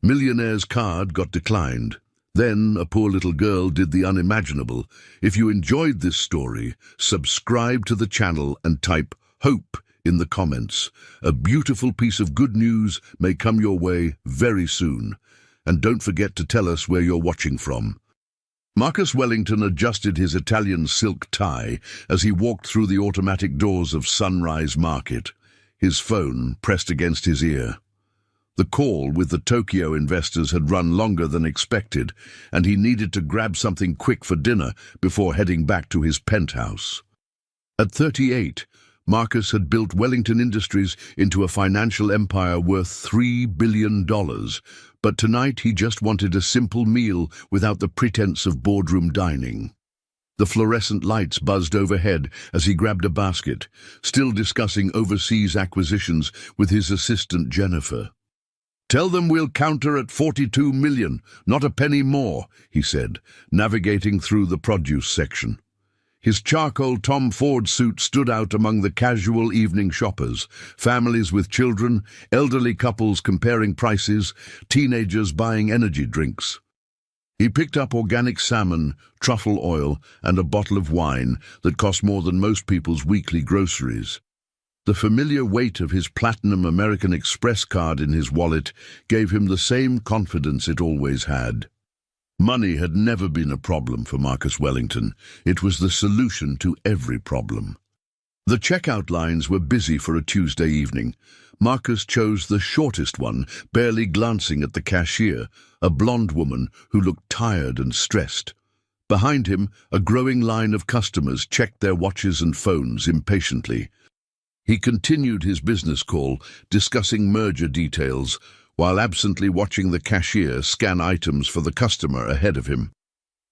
Millionaire's card got declined. Then a poor little girl did the unimaginable. If you enjoyed this story, subscribe to the channel and type HOPE in the comments. A beautiful piece of good news may come your way very soon. And don't forget to tell us where you're watching from. Marcus Wellington adjusted his Italian silk tie as he walked through the automatic doors of Sunrise Market, his phone pressed against his ear. The call with the Tokyo investors had run longer than expected, and he needed to grab something quick for dinner before heading back to his penthouse. At 38, Marcus had built Wellington Industries into a financial empire worth $3 billion, but tonight he just wanted a simple meal without the pretense of boardroom dining. The fluorescent lights buzzed overhead as he grabbed a basket, still discussing overseas acquisitions with his assistant Jennifer. "Tell them we'll counter at 42 million, not a penny more," he said, navigating through the produce section. His charcoal Tom Ford suit stood out among the casual evening shoppers, families with children, elderly couples comparing prices, teenagers buying energy drinks. He picked up organic salmon, truffle oil, and a bottle of wine that cost more than most people's weekly groceries. The familiar weight of his platinum American Express card in his wallet gave him the same confidence it always had. Money had never been a problem for Marcus Wellington. It was the solution to every problem. The checkout lines were busy for a Tuesday evening. Marcus chose the shortest one, barely glancing at the cashier, a blonde woman who looked tired and stressed. Behind him, a growing line of customers checked their watches and phones impatiently. He continued his business call, discussing merger details, while absently watching the cashier scan items for the customer ahead of him.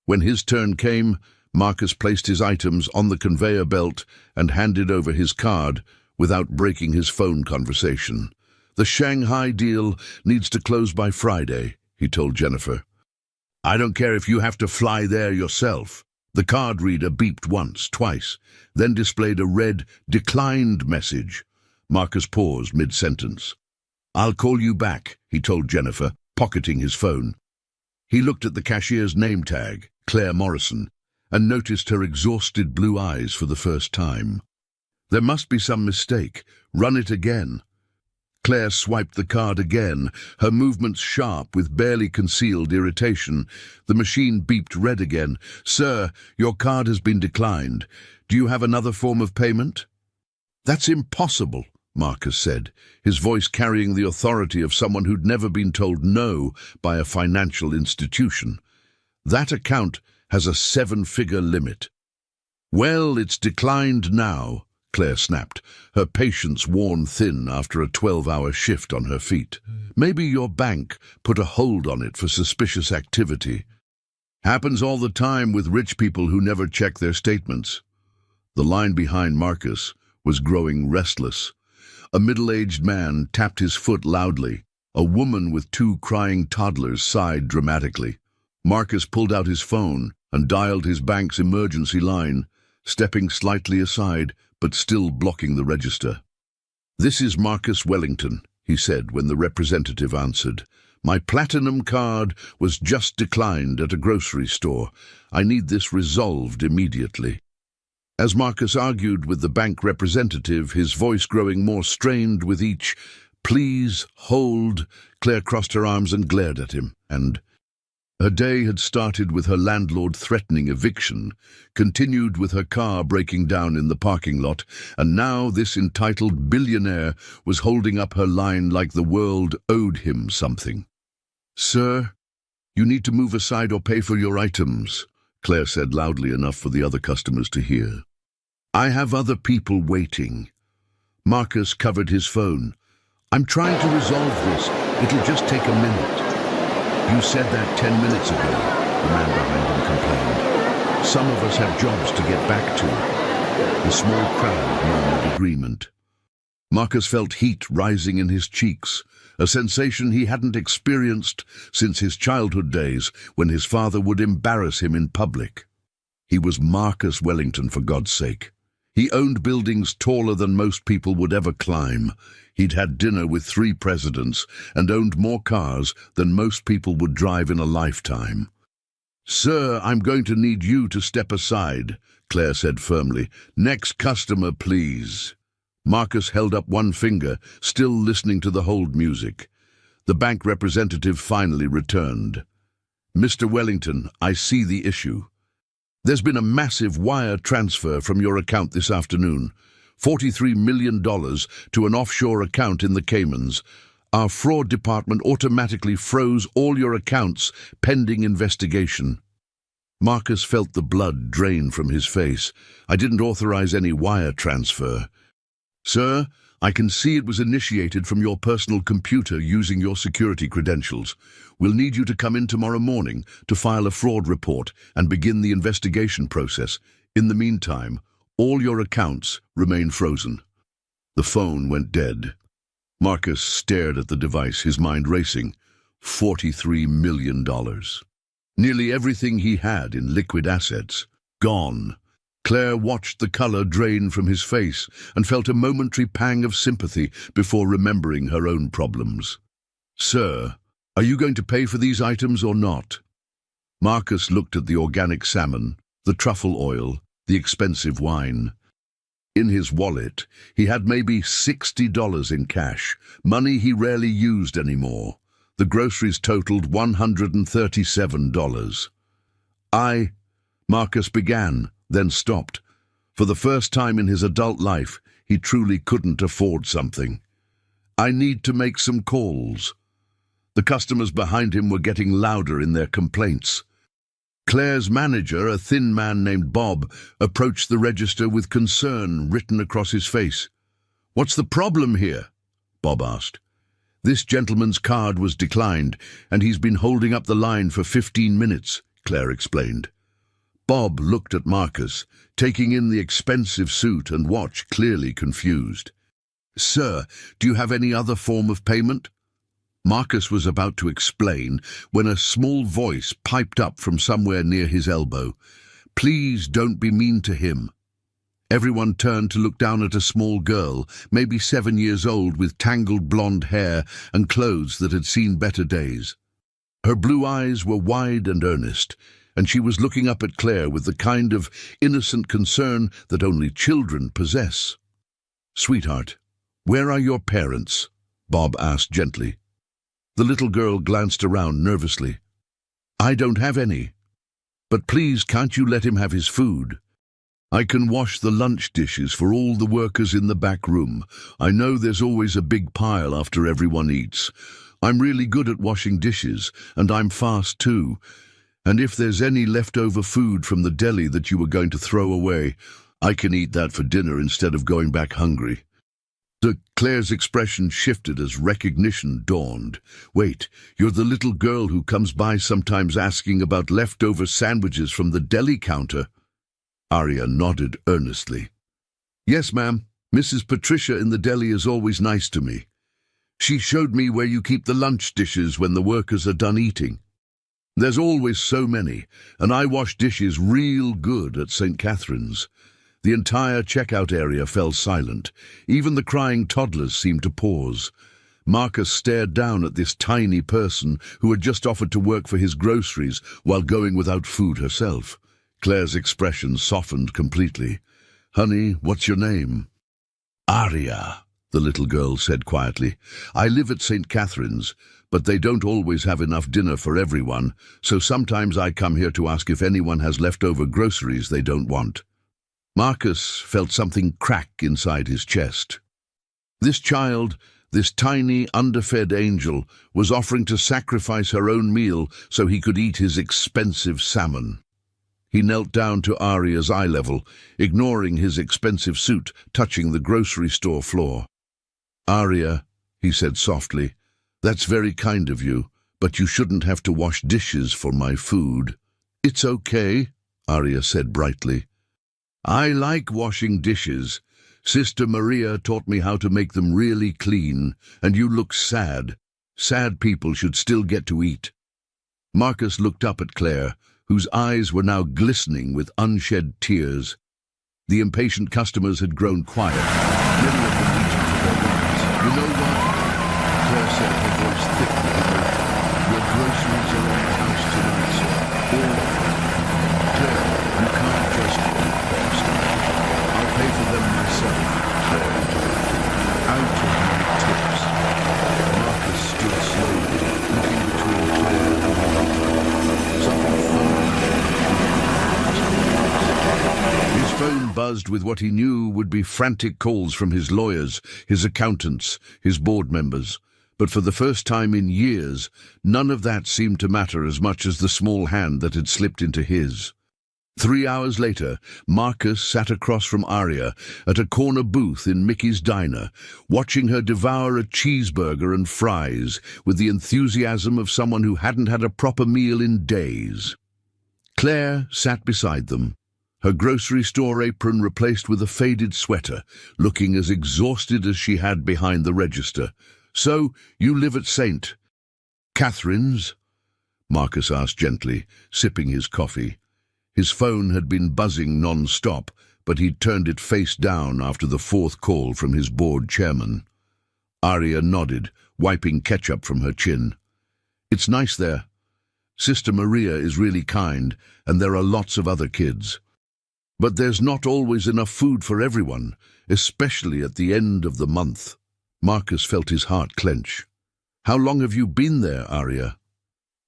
When his turn came, Marcus placed his items on the conveyor belt and handed over his card without breaking his phone conversation. "The Shanghai deal needs to close by Friday," he told Jennifer. "I don't care if you have to fly there yourself." The card reader beeped once, twice, then displayed a red, declined message. Marcus paused mid-sentence. "I'll call you back," he told Jennifer, pocketing his phone. He looked at the cashier's name tag, Claire Morrison, and noticed her exhausted blue eyes for the first time. There must be some mistake. Run it again. Claire swiped the card again, her movements sharp with barely concealed irritation. The machine beeped red again. "Sir, your card has been declined. Do you have another form of payment?" "That's impossible," Marcus said, his voice carrying the authority of someone who'd never been told no by a financial institution. "That account has a 7-figure limit." "Well, it's declined now," Claire snapped, her patience worn thin after a 12-hour shift on her feet. "Maybe your bank put a hold on it for suspicious activity. Happens all the time with rich people who never check their statements." The line behind Marcus was growing restless. A middle-aged man tapped his foot loudly. A woman with 2 crying toddlers sighed dramatically. Marcus pulled out his phone and dialed his bank's emergency line, stepping slightly aside, but still blocking the register. "This is Marcus Wellington," he said when the representative answered. "My platinum card was just declined at a grocery store. I need this resolved immediately." As Marcus argued with the bank representative, his voice growing more strained with each "please hold," Claire crossed her arms and glared at him, and her day had started with her landlord threatening eviction, continued with her car breaking down in the parking lot, and now this entitled billionaire was holding up her line like the world owed him something. "Sir, you need to move aside or pay for your items," Claire said loudly enough for the other customers to hear. "I have other people waiting." Marcus covered his phone. "I'm trying to resolve this. It'll just take a minute." "You said that 10 minutes ago," the man behind him complained. "Some of us have jobs to get back to." The small crowd murmured agreement. Marcus felt heat rising in his cheeks, a sensation he hadn't experienced since his childhood days when his father would embarrass him in public. He was Marcus Wellington, for God's sake. He owned buildings taller than most people would ever climb. He'd had dinner with 3 presidents and owned more cars than most people would drive in a lifetime. "Sir, I'm going to need you to step aside," Claire said firmly. "Next customer, please." Marcus held up one finger, still listening to the hold music. The bank representative finally returned. "Mr. Wellington, I see the issue. There's been a massive wire transfer from your account this afternoon. $43 million to an offshore account in the Caymans. Our fraud department automatically froze all your accounts pending investigation." Marcus felt the blood drain from his face. "I didn't authorize any wire transfer." "Sir, I can see it was initiated from your personal computer using your security credentials. We'll need you to come in tomorrow morning to file a fraud report and begin the investigation process. In the meantime, all your accounts remain frozen." The phone went dead. Marcus stared at the device, his mind racing. $43 million. Nearly everything he had in liquid assets. Gone. Claire watched the color drain from his face and felt a momentary pang of sympathy before remembering her own problems. "Sir, are you going to pay for these items or not?" Marcus looked at the organic salmon, the truffle oil, the expensive wine. In his wallet, he had maybe $60 in cash, money he rarely used anymore. The groceries totaled $137. Marcus began, then stopped. For the first time in his adult life, he truly couldn't afford something. "I need to make some calls." The customers behind him were getting louder in their complaints. Claire's manager, a thin man named Bob, approached the register with concern written across his face. "What's the problem here?" Bob asked. "This gentleman's card was declined, and he's been holding up the line for 15 minutes, Claire explained. Bob looked at Marcus, taking in the expensive suit and watch, clearly confused. "Sir, do you have any other form of payment?" Marcus was about to explain when a small voice piped up from somewhere near his elbow. "Please don't be mean to him." Everyone turned to look down at a small girl, maybe 7 years old, with tangled blonde hair and clothes that had seen better days. Her blue eyes were wide and earnest, and she was looking up at Claire with the kind of innocent concern that only children possess. "Sweetheart, where are your parents?" Bob asked gently. The little girl glanced around nervously. "I don't have any. But please, can't you let him have his food? I can wash the lunch dishes for all the workers in the back room. I know there's always a big pile after everyone eats. I'm really good at washing dishes, and I'm fast too. And if there's any leftover food from the deli that you were going to throw away, I can eat that for dinner instead of going back hungry." Claire's expression shifted as recognition dawned. "Wait, you're the little girl who comes by sometimes asking about leftover sandwiches from the deli counter?" Arya nodded earnestly. "Yes, ma'am. Mrs. Patricia in the deli is always nice to me. She showed me where you keep the lunch dishes when the workers are done eating. There's always so many, and I wash dishes real good at St. Catherine's." The entire checkout area fell silent. Even the crying toddlers seemed to pause. Marcus stared down at this tiny person who had just offered to work for his groceries while going without food herself. Claire's expression softened completely. "Honey, what's your name?" "Arya," the little girl said quietly. "I live at St. Catherine's, but they don't always have enough dinner for everyone, so sometimes I come here to ask if anyone has leftover groceries they don't want." Marcus felt something crack inside his chest. This child, this tiny, underfed angel, was offering to sacrifice her own meal so he could eat his expensive salmon. He knelt down to Arya's eye level, ignoring his expensive suit touching the grocery store floor. "Arya," he said softly, "that's very kind of you, but you shouldn't have to wash dishes for my food." "It's okay," Arya said brightly. "I like washing dishes. Sister Maria taught me how to make them really clean, and you look sad. Sad people should still get to eat." Marcus looked up at Claire, whose eyes were now glistening with unshed tears. The impatient customers had grown quiet, many of them reaching for their wallets. "You know what?" Claire said, her voice thick with emotion. "Your groceries are on the house tonight, sir. All of them." "Claire, you can't just stop. I'll pay for them myself," Claire interrupted. "Out of my tips." Marcus stood slowly, looking between Claire and the waiter. Something phoned. His phone buzzed with what he knew would be frantic calls from his lawyers, his accountants, his board members. But for the first time in years, none of that seemed to matter as much as the small hand that had slipped into his. 3 hours later, Marcus sat across from Aria at a corner booth in Mickey's diner, watching her devour a cheeseburger and fries with the enthusiasm of someone who hadn't had a proper meal in days. Claire sat beside them, her grocery store apron replaced with a faded sweater, looking as exhausted as she had behind the register. "So, you live at St. Catherine's?" Marcus asked gently, sipping his coffee. His phone had been buzzing non-stop, but he'd turned it face down after the fourth call from his board chairman. Aria nodded, wiping ketchup from her chin. "It's nice there. Sister Maria is really kind, and there are lots of other kids. But there's not always enough food for everyone, especially at the end of the month." Marcus felt his heart clench. "How long have you been there, Aria?"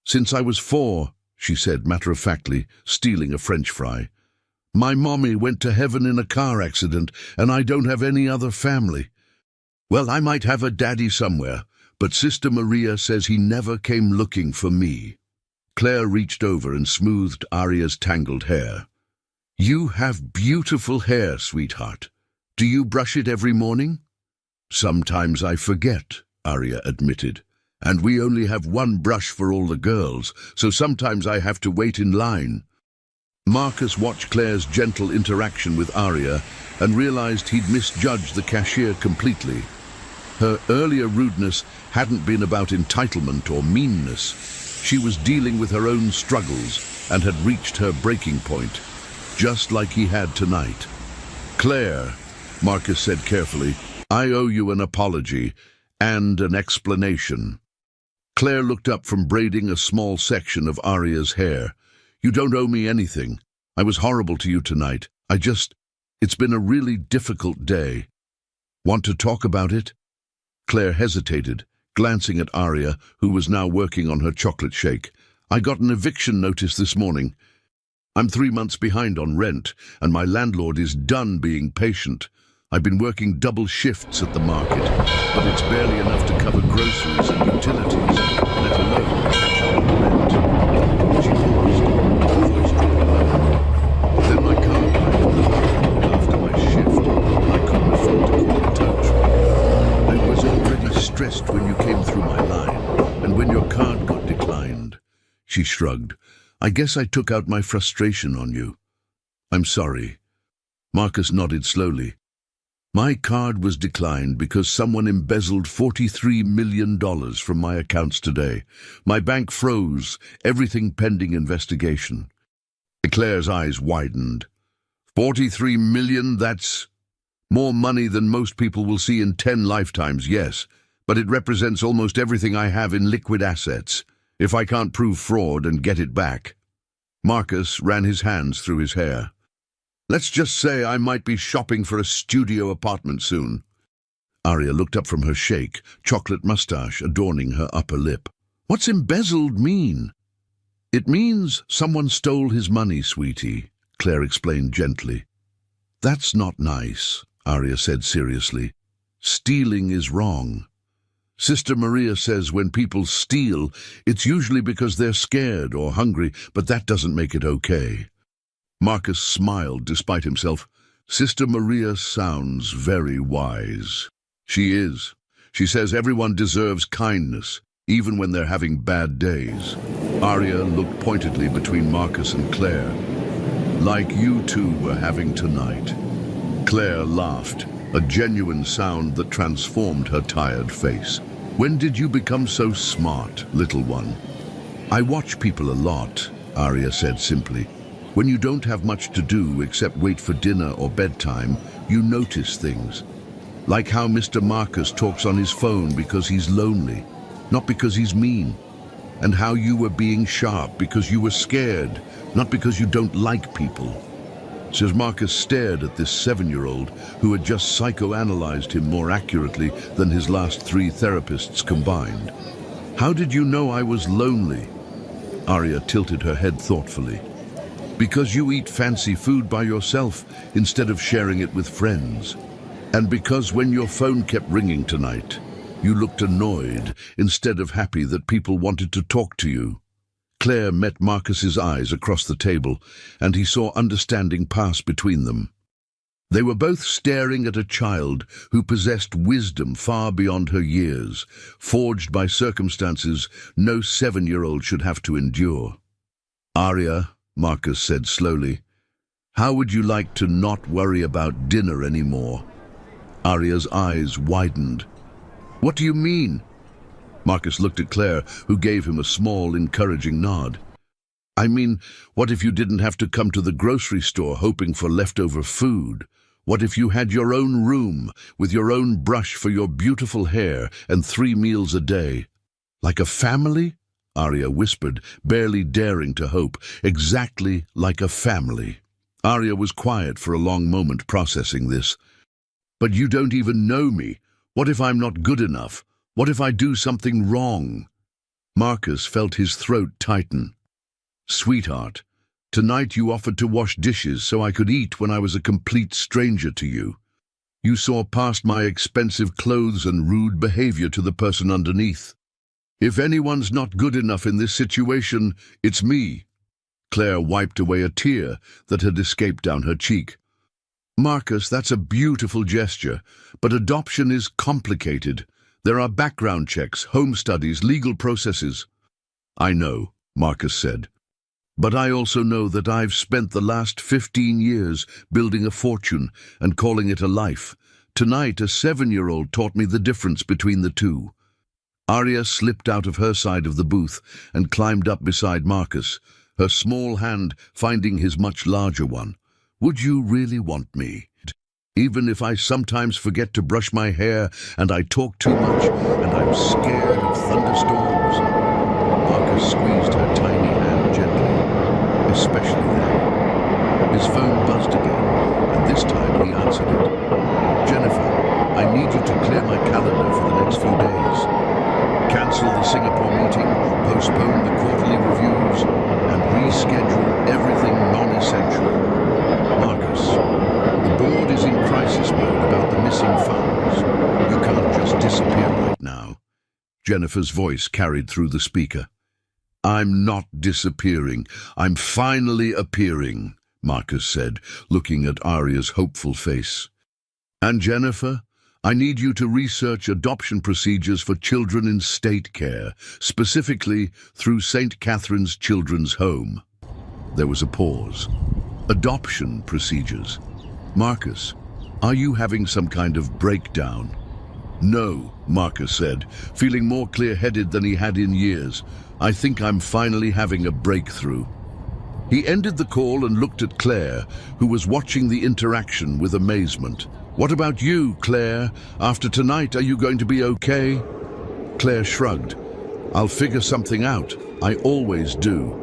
"Since I was 4, she said matter-of-factly, stealing a French fry. "My mommy went to heaven in a car accident, and I don't have any other family. Well, I might have a daddy somewhere, but Sister Maria says he never came looking for me." Claire reached over and smoothed Aria's tangled hair. "You have beautiful hair, sweetheart. Do you brush it every morning?" "Sometimes I forget," Aria admitted. "And we only have one brush for all the girls, so sometimes I have to wait in line." Marcus watched Claire's gentle interaction with Aria and realized he'd misjudged the cashier completely. Her earlier rudeness hadn't been about entitlement or meanness. She was dealing with her own struggles and had reached her breaking point, just like he had tonight. "Claire," Marcus said carefully, "I owe you an apology and an explanation." Claire looked up from braiding a small section of Aria's hair. "You don't owe me anything. I was horrible to you tonight. It's been a really difficult day. Want to talk about it?" Claire hesitated, glancing at Aria, who was now working on her chocolate shake. "I got an eviction notice this morning. I'm 3 months behind on rent, and my landlord is done being patient. I've been working double shifts at the market, but it's barely enough to cover groceries and utilities, let alone catch up on rent." She paused, her voice dropping lower. "Then my car died in the parking after my shift. I couldn't afford to call a tow truck. I was already stressed when you came through my line, and when your card got declined." She shrugged. "I guess I took out my frustration on you." "I'm sorry." Marcus nodded slowly. "My card was declined because someone embezzled $43 million from my accounts today. My bank froze, everything pending investigation." Claire's eyes widened. $43 million, that's more money than most people will see in 10 lifetimes, yes, but it represents almost everything I have in liquid assets, if I can't prove fraud and get it back. Marcus ran his hands through his hair. "Let's just say I might be shopping for a studio apartment soon." Aria looked up from her shake, chocolate mustache adorning her upper lip. "What's embezzled mean?" "It means someone stole his money, sweetie," Claire explained gently. "That's not nice," Aria said seriously. "Stealing is wrong. Sister Maria says when people steal, it's usually because they're scared or hungry, but that doesn't make it okay." Marcus smiled despite himself. "Sister Maria sounds very wise." "She is. She says everyone deserves kindness, even when they're having bad days." Aria looked pointedly between Marcus and Claire. "Like you two were having tonight." Claire laughed, a genuine sound that transformed her tired face. "When did you become so smart, little one?" "I watch people a lot," Aria said simply. When you don't have much to do except wait for dinner or bedtime, you notice things. Like how Mr. Marcus talks on his phone because he's lonely, not because he's mean. And how you were being sharp because you were scared, not because you don't like people. Says Marcus stared at this 7-year-old who had just psychoanalyzed him more accurately than his last 3 therapists combined. How did you know I was lonely? Arya tilted her head thoughtfully. Because you eat fancy food by yourself instead of sharing it with friends. And because when your phone kept ringing tonight, you looked annoyed instead of happy that people wanted to talk to you. Claire met Marcus's eyes across the table, and he saw understanding pass between them. They were both staring at a child who possessed wisdom far beyond her years, forged by circumstances no 7-year-old should have to endure. Arya, Marcus said slowly, how would you like to not worry about dinner anymore? Arya's eyes widened. What do you mean? Marcus looked at Claire, who gave him a small, encouraging nod. I mean, what if you didn't have to come to the grocery store hoping for leftover food? What if you had your own room, with your own brush for your beautiful hair and 3 meals a day? Like a family? Arya whispered, barely daring to hope. Exactly like a family. Arya was quiet for a long moment, processing this. But you don't even know me. What if I'm not good enough? What if I do something wrong? Marcus felt his throat tighten. Sweetheart, tonight you offered to wash dishes so I could eat when I was a complete stranger to you. You saw past my expensive clothes and rude behavior to the person underneath. If anyone's not good enough in this situation, it's me. Claire wiped away a tear that had escaped down her cheek. Marcus, that's a beautiful gesture, but adoption is complicated. There are background checks, home studies, legal processes. I know, Marcus said. But I also know that I've spent the last 15 years building a fortune and calling it a life. Tonight, a 7-year-old taught me the difference between the two. Arya slipped out of her side of the booth and climbed up beside Marcus, her small hand finding his much larger one. Would you really want me? Even if I sometimes forget to brush my hair and I talk too much and I'm scared of thunderstorms? Marcus squeezed her tiny hand gently, especially then. His phone buzzed again, and this time he answered it. Jennifer, I need you to clear my calendar for the next few days. Cancel the Singapore meeting, postpone the quarterly reviews, and reschedule everything non-essential. Marcus, the board is in crisis mode about the missing funds. You can't just disappear right now. Jennifer's voice carried through the speaker. I'm not disappearing. I'm finally appearing, Marcus said, looking at Arya's hopeful face. And Jennifer, I need you to research adoption procedures for children in state care, specifically through St. Catherine's Children's Home. There was a pause. Adoption procedures. Marcus, are you having some kind of breakdown? No, Marcus said, feeling more clear-headed than he had in years. I think I'm finally having a breakthrough. He ended the call and looked at Claire, who was watching the interaction with amazement. What about you, Claire? After tonight, are you going to be okay? Claire shrugged. I'll figure something out. I always do.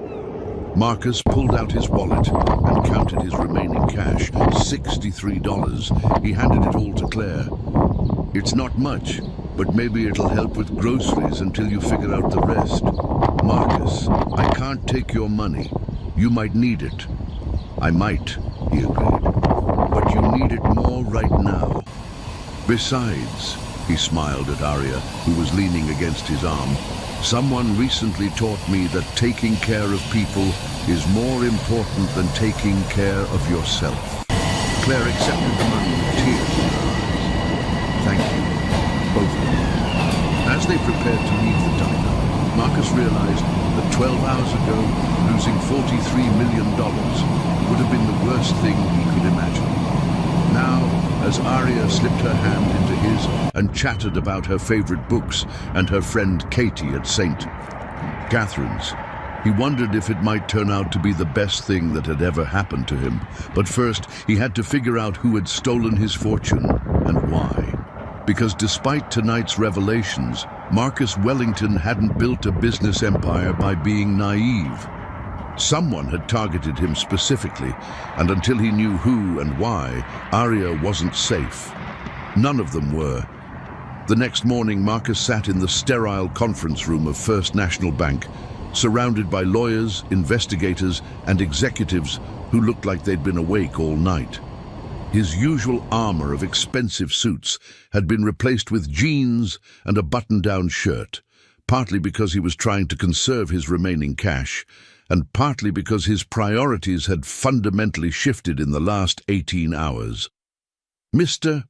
Marcus pulled out his wallet and counted his remaining cash, $63. He handed it all to Claire. It's not much, but maybe it'll help with groceries until you figure out the rest. Marcus, I can't take your money. You might need it. I might, he agreed. But you need it more right now. Besides, he smiled at Arya, who was leaning against his arm, someone recently taught me that taking care of people is more important than taking care of yourself. Claire accepted the money with tears in her eyes. Thank you, both of them. As they prepared to leave the diner, Marcus realized that 12 hours ago, losing $43 million would have been the worst thing he could imagine. Now, as Arya slipped her hand into his and chatted about her favorite books and her friend Katie at St. Catherine's, He wondered if it might turn out to be the best thing that had ever happened to him. But first, he had to figure out who had stolen his fortune and why. Because despite tonight's revelations, Marcus Wellington hadn't built a business empire by being naive. Someone had targeted him specifically, and until he knew who and why, Aria wasn't safe. None of them were. The next morning, Marcus sat in the sterile conference room of First National Bank, surrounded by lawyers, investigators, and executives who looked like they'd been awake all night. His usual armor of expensive suits had been replaced with jeans and a button-down shirt, partly because he was trying to conserve his remaining cash, and partly because his priorities had fundamentally shifted in the last 18 hours. "Mr.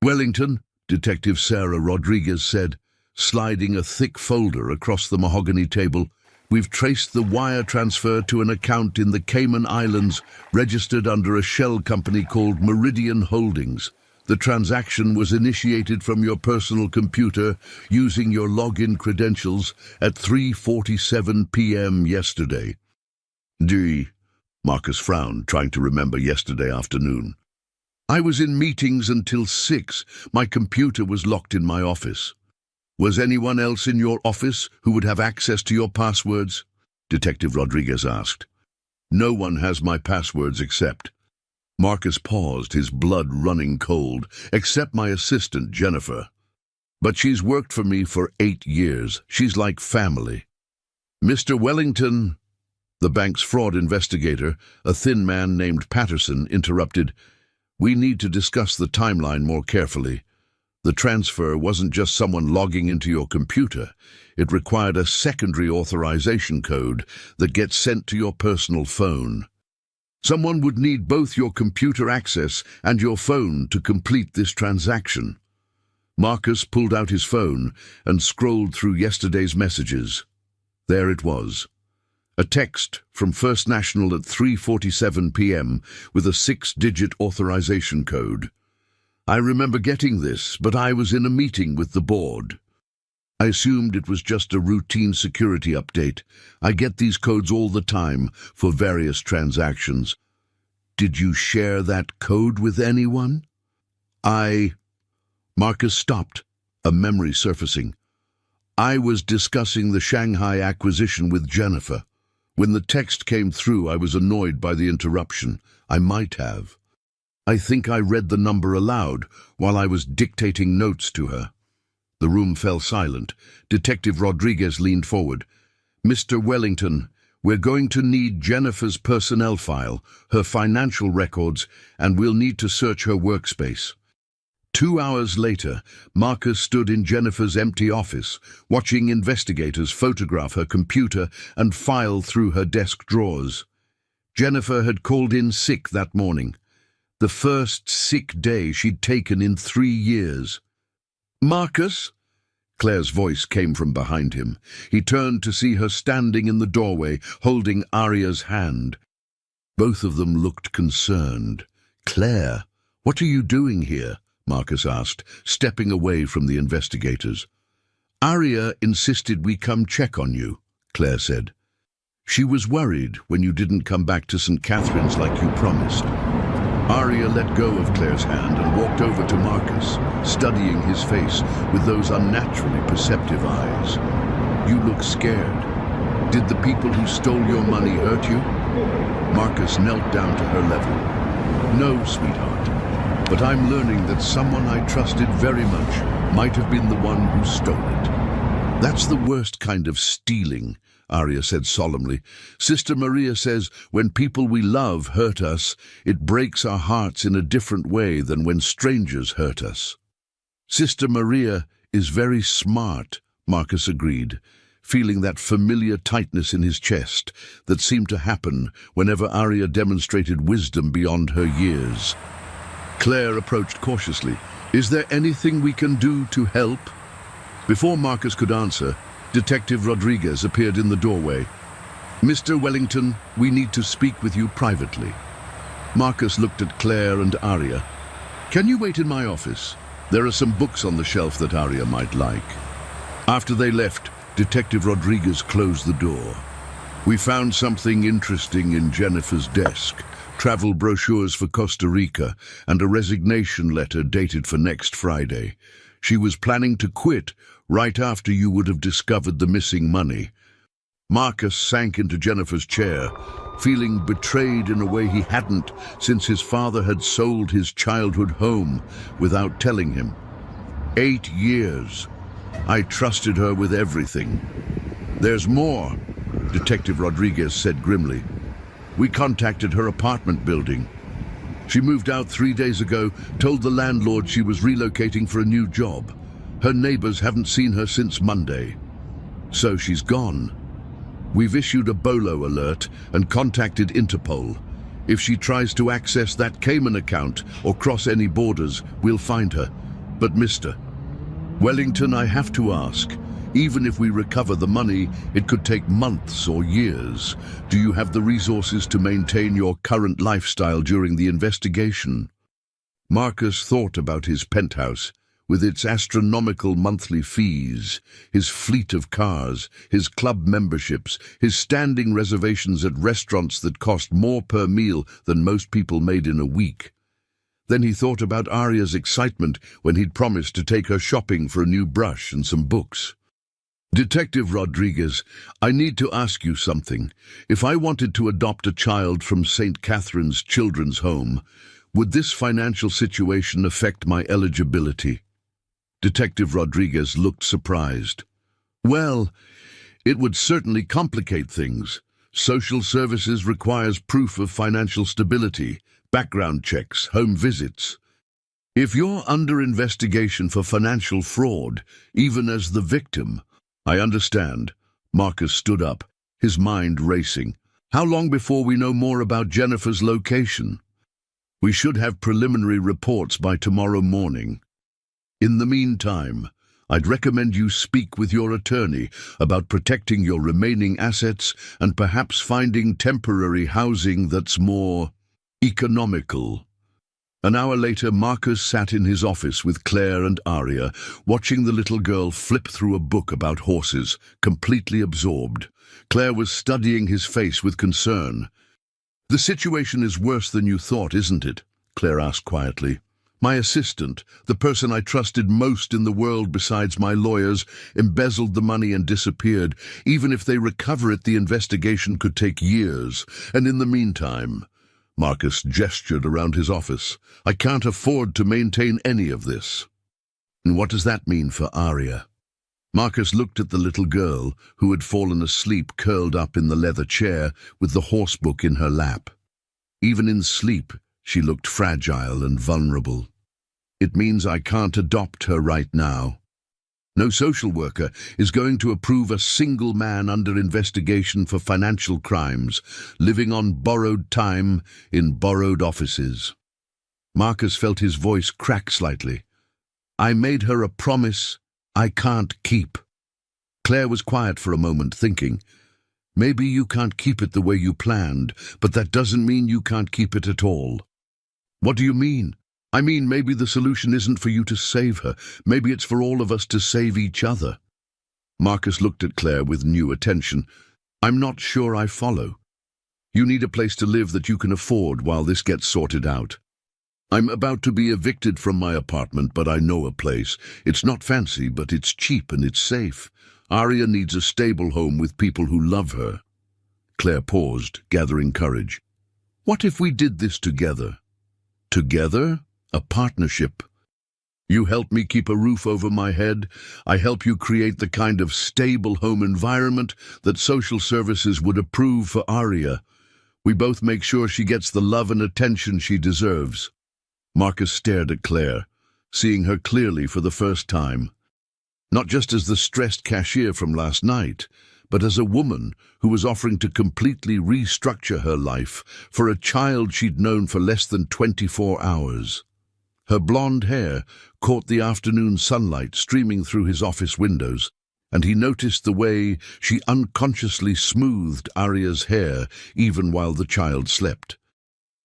Wellington," Detective Sarah Rodriguez said, sliding a thick folder across the mahogany table, "we've traced the wire transfer to an account in the Cayman Islands registered under a shell company called Meridian Holdings. The transaction was initiated from your personal computer using your login credentials at 3:47 p.m. yesterday." "Gee," Marcus frowned, trying to remember yesterday afternoon. "I was in meetings until 6. My computer was locked in my office." "Was anyone else in your office who would have access to your passwords?" Detective Rodriguez asked. "No one has my passwords except—" Marcus paused, his blood running cold, "except my assistant, Jennifer. But she's worked for me for 8 years. She's like family." "Mr. Wellington," the bank's fraud investigator, a thin man named Patterson, interrupted, "we need to discuss the timeline more carefully. The transfer wasn't just someone logging into your computer. It required a secondary authorization code that gets sent to your personal phone. Someone would need both your computer access and your phone to complete this transaction." Marcus pulled out his phone and scrolled through yesterday's messages. There it was. A text from First National at 3:47 p.m. with a 6-digit authorization code. "I remember getting this, but I was in a meeting with the board. I assumed it was just a routine security update. I get these codes all the time for various transactions." "Did you share that code with anyone?" Marcus stopped, a memory surfacing. "I was discussing the Shanghai acquisition with Jennifer. When the text came through, I was annoyed by the interruption. I might have. I think I read the number aloud while I was dictating notes to her." The room fell silent. Detective Rodriguez leaned forward. "Mr. Wellington, we're going to need Jennifer's personnel file, her financial records, and we'll need to search her workspace." 2 hours later, Marcus stood in Jennifer's empty office, watching investigators photograph her computer and file through her desk drawers. Jennifer had called in sick that morning. The first sick day she'd taken in 3 years. "Marcus?" Claire's voice came from behind him. He turned to see her standing in the doorway, holding Aria's hand. Both of them looked concerned. "Claire, what are you doing here?" Marcus asked, stepping away from the investigators. "Aria insisted we come check on you," Claire said. "She was worried when you didn't come back to St. Catherine's like you promised." Aria let go of Claire's hand and walked over to Marcus, studying his face with those unnaturally perceptive eyes. "You look scared. Did the people who stole your money hurt you?" Marcus knelt down to her level. "No, sweetheart. But I'm learning that someone I trusted very much might have been the one who stole it." "That's the worst kind of stealing," Aria said solemnly. "Sister Maria says when people we love hurt us, it breaks our hearts in a different way than when strangers hurt us." "Sister Maria is very smart," Marcus agreed, feeling that familiar tightness in his chest that seemed to happen whenever Aria demonstrated wisdom beyond her years. Claire approached cautiously. "Is there anything we can do to help?" Before Marcus could answer, Detective Rodriguez appeared in the doorway. "Mr. Wellington, we need to speak with you privately." Marcus looked at Claire and Aria. "Can you wait in my office? There are some books on the shelf that Aria might like." After they left, Detective Rodriguez closed the door. We found something interesting in Jennifer's desk. Travel brochures for Costa Rica and a resignation letter dated for next Friday. She was planning to quit right after you would have discovered the missing money. Marcus sank into Jennifer's chair, feeling betrayed in a way he hadn't since his father had sold his childhood home without telling him. 8 years. I trusted her with everything. There's more, Detective Rodriguez said grimly. We contacted her apartment building. She moved out 3 days ago, told the landlord she was relocating for a new job. Her neighbors haven't seen her since Monday. So she's gone. We've issued a BOLO alert and contacted Interpol. If she tries to access that Cayman account or cross any borders, we'll find her. But Mr. Wellington, I have to ask, even if we recover the money, it could take months or years. Do you have the resources to maintain your current lifestyle during the investigation? Marcus thought about his penthouse, with its astronomical monthly fees, his fleet of cars, his club memberships, his standing reservations at restaurants that cost more per meal than most people made in a week. Then he thought about Aria's excitement when he'd promised to take her shopping for a new brush and some books. Detective Rodriguez, I need to ask you something. If I wanted to adopt a child from St. Catherine's Children's Home, would this financial situation affect my eligibility? Detective Rodriguez looked surprised. Well, it would certainly complicate things. Social services requires proof of financial stability, background checks, home visits. If you're under investigation for financial fraud, even as the victim, I understand. Marcus stood up, his mind racing. How long before we know more about Jennifer's location? We should have preliminary reports by tomorrow morning. In the meantime, I'd recommend you speak with your attorney about protecting your remaining assets and perhaps finding temporary housing that's more economical. An hour later, Marcus sat in his office with Claire and Aria, watching the little girl flip through a book about horses, completely absorbed. Claire was studying his face with concern. The situation is worse than you thought, isn't it? Claire asked quietly. My assistant, the person I trusted most in the world besides my lawyers, embezzled the money and disappeared. Even if they recover it, the investigation could take years. And in the meantime, Marcus gestured around his office, I can't afford to maintain any of this. And what does that mean for Aria? Marcus looked at the little girl, who had fallen asleep curled up in the leather chair with the horsebook in her lap. Even in sleep, she looked fragile and vulnerable. It means I can't adopt her right now. No social worker is going to approve a single man under investigation for financial crimes, living on borrowed time in borrowed offices. Marcus felt his voice crack slightly. I made her a promise I can't keep. Claire was quiet for a moment, thinking, maybe you can't keep it the way you planned, but that doesn't mean you can't keep it at all. What do you mean? I mean, maybe the solution isn't for you to save her. Maybe it's for all of us to save each other. Marcus looked at Claire with new attention. I'm not sure I follow. You need a place to live that you can afford while this gets sorted out. I'm about to be evicted from my apartment, but I know a place. It's not fancy, but it's cheap and it's safe. Aria needs a stable home with people who love her. Claire paused, gathering courage. What if we did this together? Together? A partnership. You help me keep a roof over my head. I help you create the kind of stable home environment that social services would approve for Aria. We both make sure she gets the love and attention she deserves. Marcus stared at Claire, seeing her clearly for the first time. Not just as the stressed cashier from last night, but as a woman who was offering to completely restructure her life for a child she'd known for less than 24 hours. Her blonde hair caught the afternoon sunlight streaming through his office windows, and he noticed the way she unconsciously smoothed Aria's hair even while the child slept.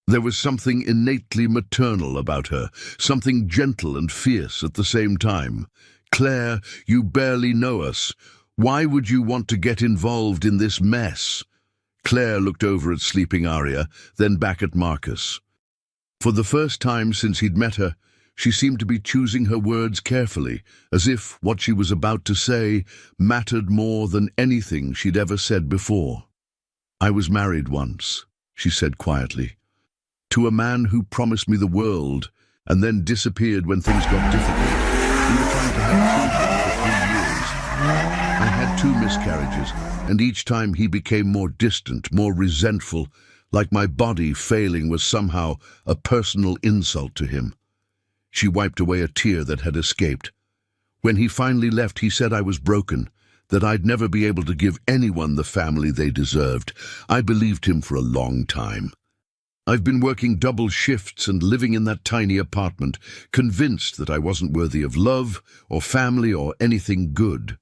There was something innately maternal about her, something gentle and fierce at the same time. Claire, you barely know us. Why would you want to get involved in this mess? Claire looked over at sleeping Arya, then back at Marcus. For the first time since he'd met her, she seemed to be choosing her words carefully, as if what she was about to say mattered more than anything she'd ever said before. "I was married once," she said quietly, "to a man who promised me the world and then disappeared when things got difficult. We were trying to have children for 3 years. I had 2 miscarriages, and each time he became more distant, more resentful, like my body failing was somehow a personal insult to him." She wiped away a tear that had escaped. "When he finally left, he said I was broken, that I'd never be able to give anyone the family they deserved. I believed him for a long time. I've been working double shifts and living in that tiny apartment, convinced that I wasn't worthy of love or family or anything good."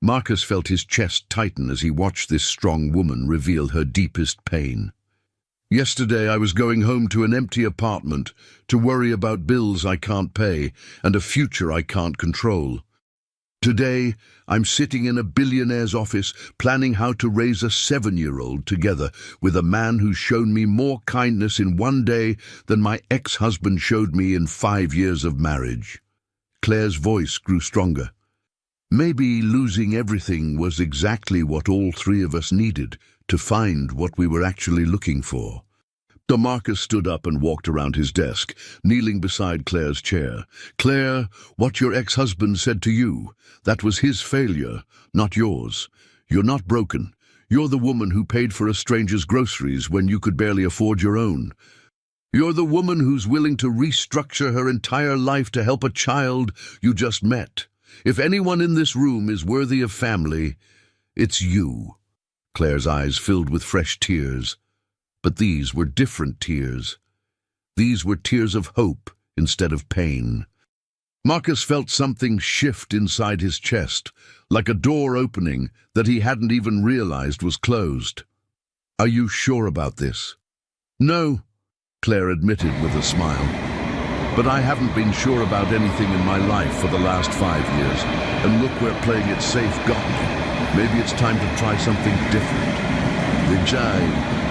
Marcus felt his chest tighten as he watched this strong woman reveal her deepest pain. "Yesterday I was going home to an empty apartment to worry about bills I can't pay and a future I can't control. Today I'm sitting in a billionaire's office planning how to raise a 7-year-old together with a man who's shown me more kindness in one day than my ex-husband showed me in 5 years of marriage." Claire's voice grew stronger. "Maybe losing everything was exactly what all 3 of us needed to find what we were actually looking for." Marcus stood up and walked around his desk, kneeling beside Claire's chair. "Claire, what your ex-husband said to you, that was his failure, not yours. You're not broken. You're the woman who paid for a stranger's groceries when you could barely afford your own. You're the woman who's willing to restructure her entire life to help a child you just met. If anyone in this room is worthy of family, it's you." Claire's eyes filled with fresh tears. But these were different tears. These were tears of hope instead of pain. Marcus felt something shift inside his chest, like a door opening that he hadn't even realized was closed. "Are you sure about this?" "No," Claire admitted with a smile. "But I haven't been sure about anything in my life for the last 5 years, and look where playing it safe got me. Maybe it's time to try something different." "Vijay,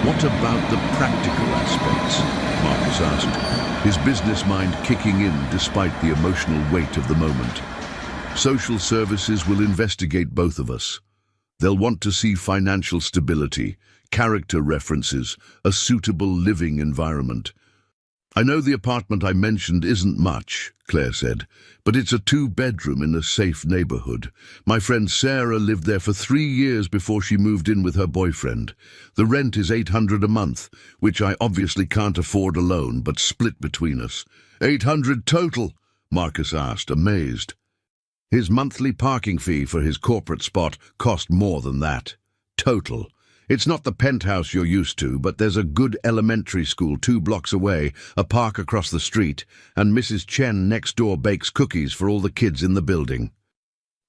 what about the practical aspects?" Marcus asked, his business mind kicking in despite the emotional weight of the moment. "Social services will investigate both of us. They'll want to see financial stability, character references, a suitable living environment. I know the apartment I mentioned isn't much," Claire said, "but it's a 2-bedroom in a safe neighborhood. My friend Sarah lived there for 3 years before she moved in with her boyfriend. The rent is $800 a month, which I obviously can't afford alone, but split between us." "$800 total?" Marcus asked, amazed. His monthly parking fee for his corporate spot cost more than that. Total. It's not the penthouse you're used to, but there's a good elementary school 2 blocks away, a park across the street, and Mrs. Chen next door bakes cookies for all the kids in the building.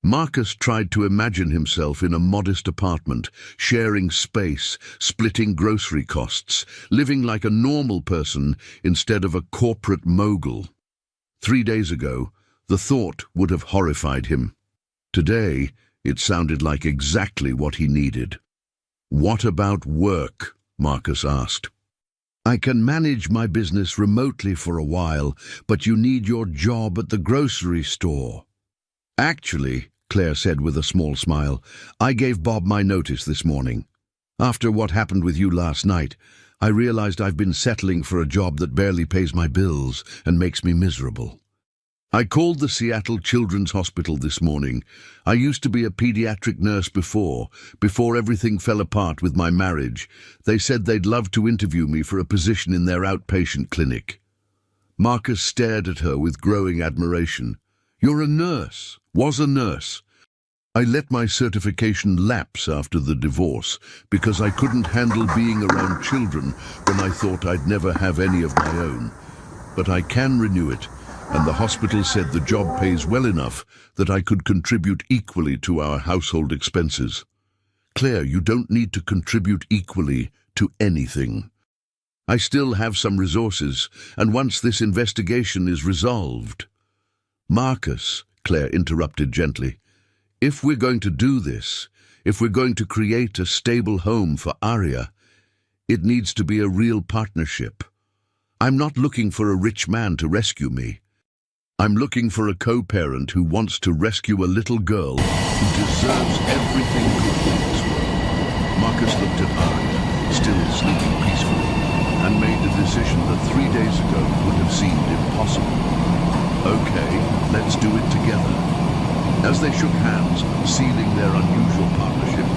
Marcus tried to imagine himself in a modest apartment, sharing space, splitting grocery costs, living like a normal person instead of a corporate mogul. 3 days ago, the thought would have horrified him. Today, it sounded like exactly what he needed. "What about work?" Marcus asked. "I can manage my business remotely for a while, but you need your job at the grocery store." "Actually," Claire said with a small smile, "I gave Bob my notice this morning. After what happened with you last night, I realized I've been settling for a job that barely pays my bills and makes me miserable. I called the Seattle Children's Hospital this morning. I used to be a pediatric nurse before everything fell apart with my marriage. They said they'd love to interview me for a position in their outpatient clinic." Marcus stared at her with growing admiration. "You're a nurse, was a nurse." "I let my certification lapse after the divorce because I couldn't handle being around children when I thought I'd never have any of my own. But I can renew it. And the hospital said the job pays well enough that I could contribute equally to our household expenses." "Claire, you don't need to contribute equally to anything. I still have some resources, and once this investigation is resolved—" "Marcus," Claire interrupted gently, "if we're going to do this, if we're going to create a stable home for Arya, It needs to be a real partnership. I'm not looking for a rich man to rescue me. I'm looking for a co-parent who wants to rescue a little girl who deserves everything good in this world. Marcus looked at Arya, still sleeping peacefully, and made the decision that 3 days ago would have seemed impossible. Okay, let's do it together. As they shook hands, sealing their unusual partnership,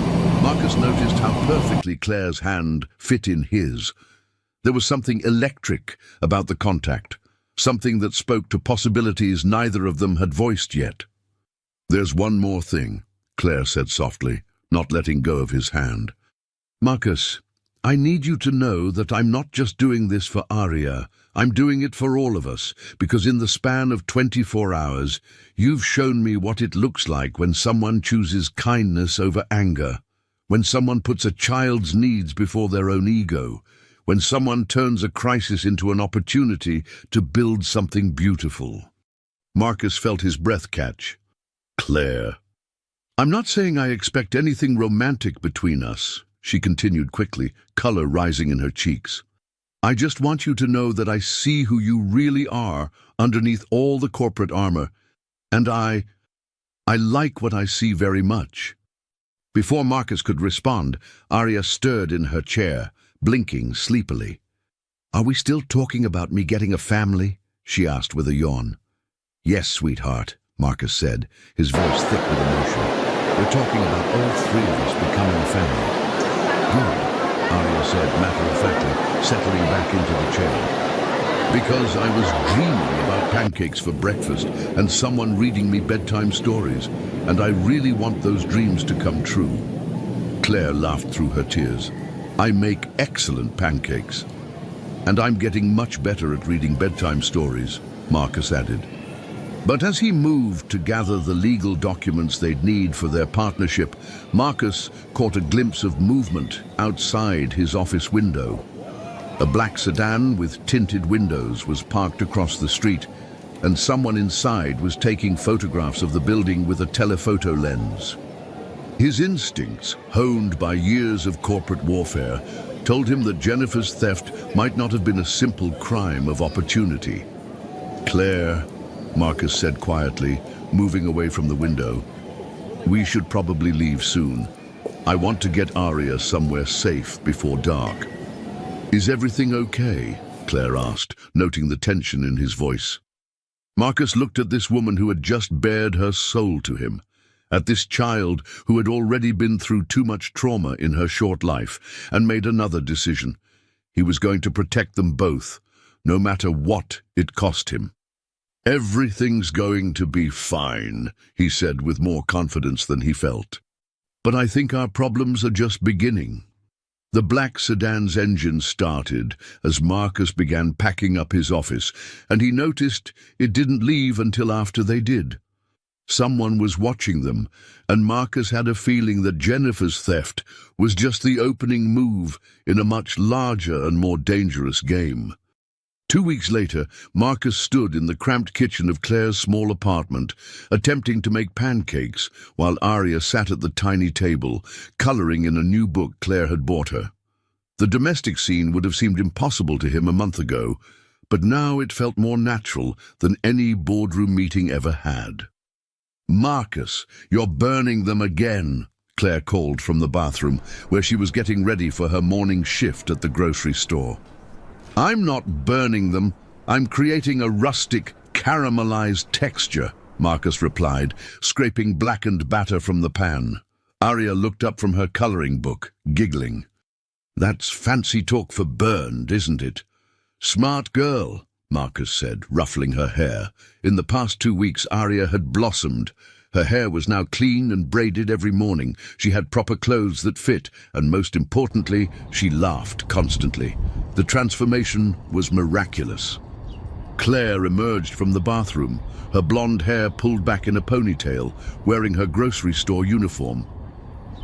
Marcus noticed how perfectly Claire's hand fit in his. There was something electric about the contact, something that spoke to possibilities neither of them had voiced yet. "There's one more thing," Claire said softly, not letting go of his hand. "Marcus, I need you to know that I'm not just doing this for Arya. I'm doing it for all of us, because in the span of 24 hours, you've shown me what it looks like when someone chooses kindness over anger, when someone puts a child's needs before their own ego, when someone turns a crisis into an opportunity to build something beautiful." Marcus felt his breath catch. "Claire, I'm not saying I expect anything romantic between us," she continued quickly, color rising in her cheeks. "I just want you to know that I see who you really are underneath all the corporate armor, and I like what I see very much." Before Marcus could respond, Arya stirred in her chair, blinking sleepily. "Are we still talking about me getting a family?" she asked with a yawn. "Yes, sweetheart," Marcus said, his voice thick with emotion. "We're talking about all three of us becoming a family." "Good," Arya said matter-of-factly, settling back into the chair. "Because I was dreaming about pancakes for breakfast and someone reading me bedtime stories, and I really want those dreams to come true." Claire laughed through her tears. "I make excellent pancakes. And I'm getting much better at reading bedtime stories," Marcus added. But as he moved to gather the legal documents they'd need for their partnership, Marcus caught a glimpse of movement outside his office window. A black sedan with tinted windows was parked across the street, and someone inside was taking photographs of the building with a telephoto lens. His instincts, honed by years of corporate warfare, told him that Jennifer's theft might not have been a simple crime of opportunity. "Claire," Marcus said quietly, moving away from the window, "we should probably leave soon. I want to get Arya somewhere safe before dark." "Is everything okay?" Claire asked, noting the tension in his voice. Marcus looked at this woman who had just bared her soul to him, at this child who had already been through too much trauma in her short life, and made another decision. He was going to protect them both, no matter what it cost him. "Everything's going to be fine," he said with more confidence than he felt. "But I think our problems are just beginning." The black sedan's engine started as Marcus began packing up his office, and he noticed it didn't leave until after they did. Someone was watching them, and Marcus had a feeling that Jennifer's theft was just the opening move in a much larger and more dangerous game. 2 weeks later, Marcus stood in the cramped kitchen of Claire's small apartment, attempting to make pancakes, while Arya sat at the tiny table, coloring in a new book Claire had bought her. The domestic scene would have seemed impossible to him a month ago, but now it felt more natural than any boardroom meeting ever had. "Marcus, you're burning them again," Claire called from the bathroom, where she was getting ready for her morning shift at the grocery store. "I'm not burning them. I'm creating a rustic, caramelized texture," Marcus replied, scraping blackened batter from the pan. Arya looked up from her coloring book, giggling. "That's fancy talk for burned, isn't it?" "Smart girl," Marcus said, ruffling her hair. In the past 2 weeks, Arya had blossomed. Her hair was now clean and braided every morning. She had proper clothes that fit, and most importantly, she laughed constantly. The transformation was miraculous. Claire emerged from the bathroom, her blonde hair pulled back in a ponytail, wearing her grocery store uniform.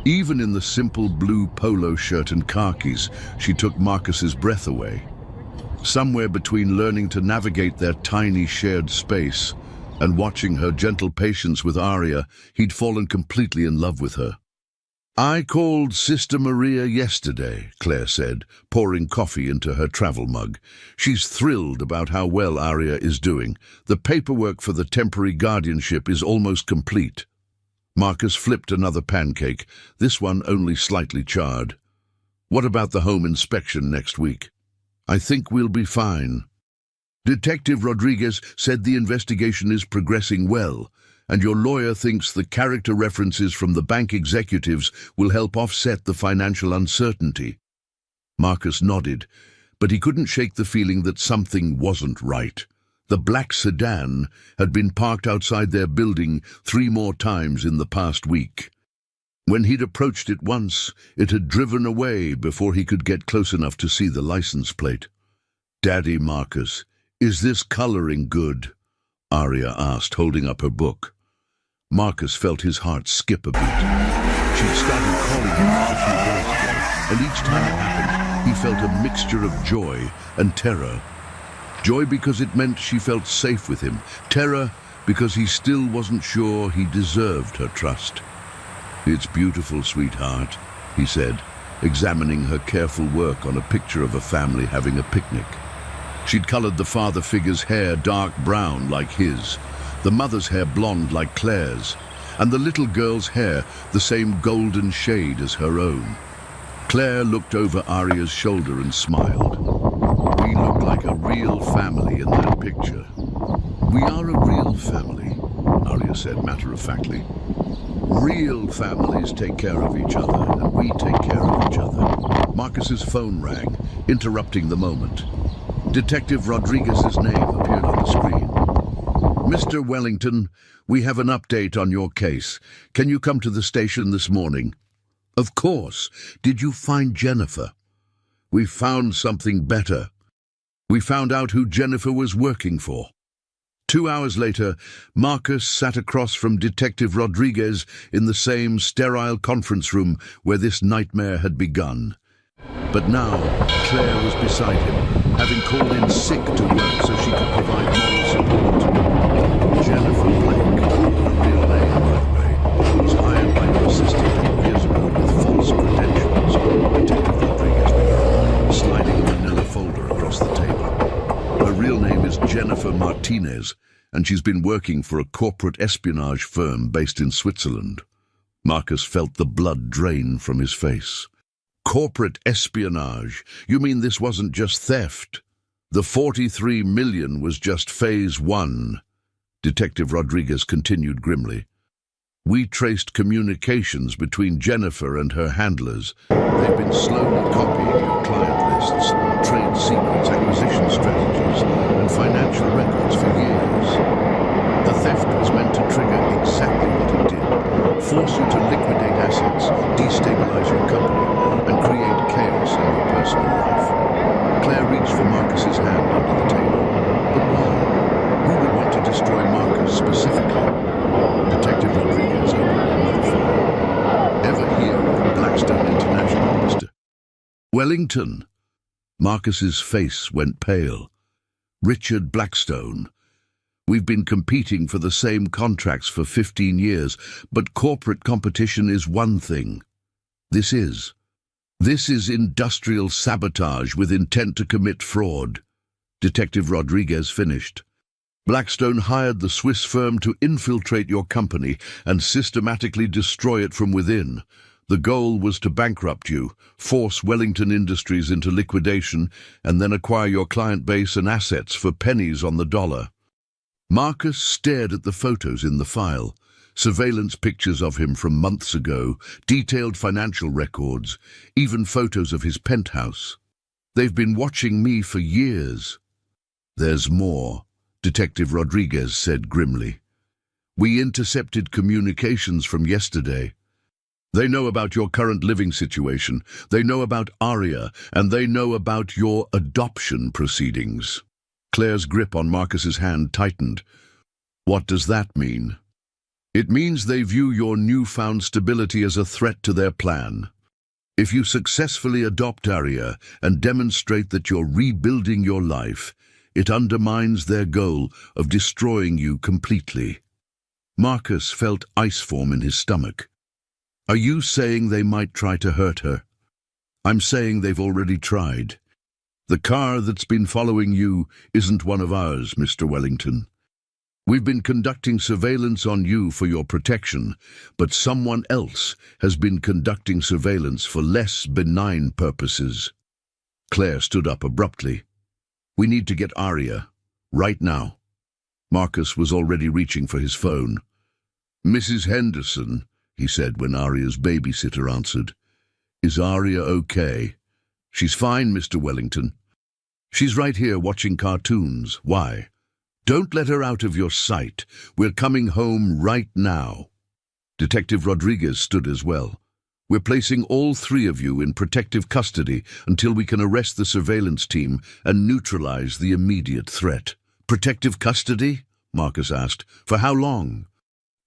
Even in the simple blue polo shirt and khakis, she took Marcus's breath away. Somewhere between learning to navigate their tiny shared space and watching her gentle patience with Arya, he'd fallen completely in love with her. I called Sister Maria yesterday, Claire said, pouring coffee into her travel mug. She's thrilled about how well Aria is doing. The paperwork for the temporary guardianship is almost complete. Marcus flipped another pancake, this one only slightly charred. What about the home inspection next week? I think we'll be fine. Detective Rodriguez said the investigation is progressing well, and your lawyer thinks the character references from the bank executives will help offset the financial uncertainty. Marcus nodded, but he couldn't shake the feeling that something wasn't right. The black sedan had been parked outside their building 3 more times in the past week. When he'd approached it once, it had driven away before he could get close enough to see the license plate. "Daddy Marcus, is this coloring good?" Aria asked, holding up her book. Marcus felt his heart skip a beat. She'd started calling him a few days ago, and each time it happened, he felt a mixture of joy and terror. Joy because it meant she felt safe with him. Terror because he still wasn't sure he deserved her trust. "It's beautiful, sweetheart," he said, examining her careful work on a picture of a family having a picnic. She'd colored the father figure's hair dark brown like his, the mother's hair blonde like Claire's, and the little girl's hair the same golden shade as her own. Claire looked over Aria's shoulder and smiled. "We look like a real family in that picture." "We are a real family," Aria said matter-of-factly. "Real families take care of each other, and we take care of each other." Marcus's phone rang, interrupting the moment. Detective Rodriguez's name appeared on the screen. "Mr. Wellington, we have an update on your case. Can you come to the station this morning?" "Of course. Did you find Jennifer?" "We found something better. We found out who Jennifer was working for." 2 hours later, Marcus sat across from Detective Rodriguez in the same sterile conference room where this nightmare had begun. But now, Claire was beside him, having called in sick to work so she could provide moral support. Jennifer Blake, her real name, by the way, was hired by your assistant 8 years ago with false credentials, Detective Rodriguez began, sliding a manila folder across the table. Her real name is Jennifer Martinez, and she's been working for a corporate espionage firm based in Switzerland. Marcus felt the blood drain from his face. "Corporate espionage? You mean this wasn't just theft? The 43 million was just phase 1. Detective Rodriguez continued grimly. "We traced communications between Jennifer and her handlers. They've been slowly copying your client lists, trade secrets, acquisition strategies, and financial records for years. The theft was meant to trigger exactly what it did: force you to liquidate assets, destabilize your company, and create chaos in your personal life." Claire reached for Marcus's hand under the table. "But why? Who would want to destroy Marcus specifically?" Detective Rodriguez opened another file. "Ever hear of Blackstone International, Mr. Wellington?" Marcus's face went pale. "Richard Blackstone. We've been competing for the same contracts for 15 years, but corporate competition is one thing. This is industrial sabotage with intent to commit fraud." Detective Rodriguez finished. "Blackstone hired the Swiss firm to infiltrate your company and systematically destroy it from within. The goal was to bankrupt you, force Wellington Industries into liquidation, and then acquire your client base and assets for pennies on the dollar." Marcus stared at the photos in the file. Surveillance pictures of him from months ago, detailed financial records, even photos of his penthouse. "They've been watching me for years." "There's more," Detective Rodriguez said grimly. "We intercepted communications from yesterday. They know about your current living situation, they know about Aria, and they know about your adoption proceedings." Claire's grip on Marcus's hand tightened. "What does that mean?" "It means they view your newfound stability as a threat to their plan. If you successfully adopt Aria and demonstrate that you're rebuilding your life, it undermines their goal of destroying you completely." Marcus felt ice form in his stomach. Are you saying they might try to hurt her? I'm saying they've already tried. The car that's been following you isn't one of ours, Mr. Wellington. We've been conducting surveillance on you for your protection, but someone else has been conducting surveillance for less benign purposes. Claire stood up abruptly. We need to get Aria, right now. Marcus was already reaching for his phone. Mrs. Henderson, he said when Aria's babysitter answered. Is Aria okay? She's fine, Mr. Wellington. She's right here watching cartoons. Why? Don't let her out of your sight. We're coming home right now. Detective Rodriguez stood as well. We're placing all three of you in protective custody until we can arrest the surveillance team and neutralize the immediate threat. Protective custody? Marcus asked. For how long?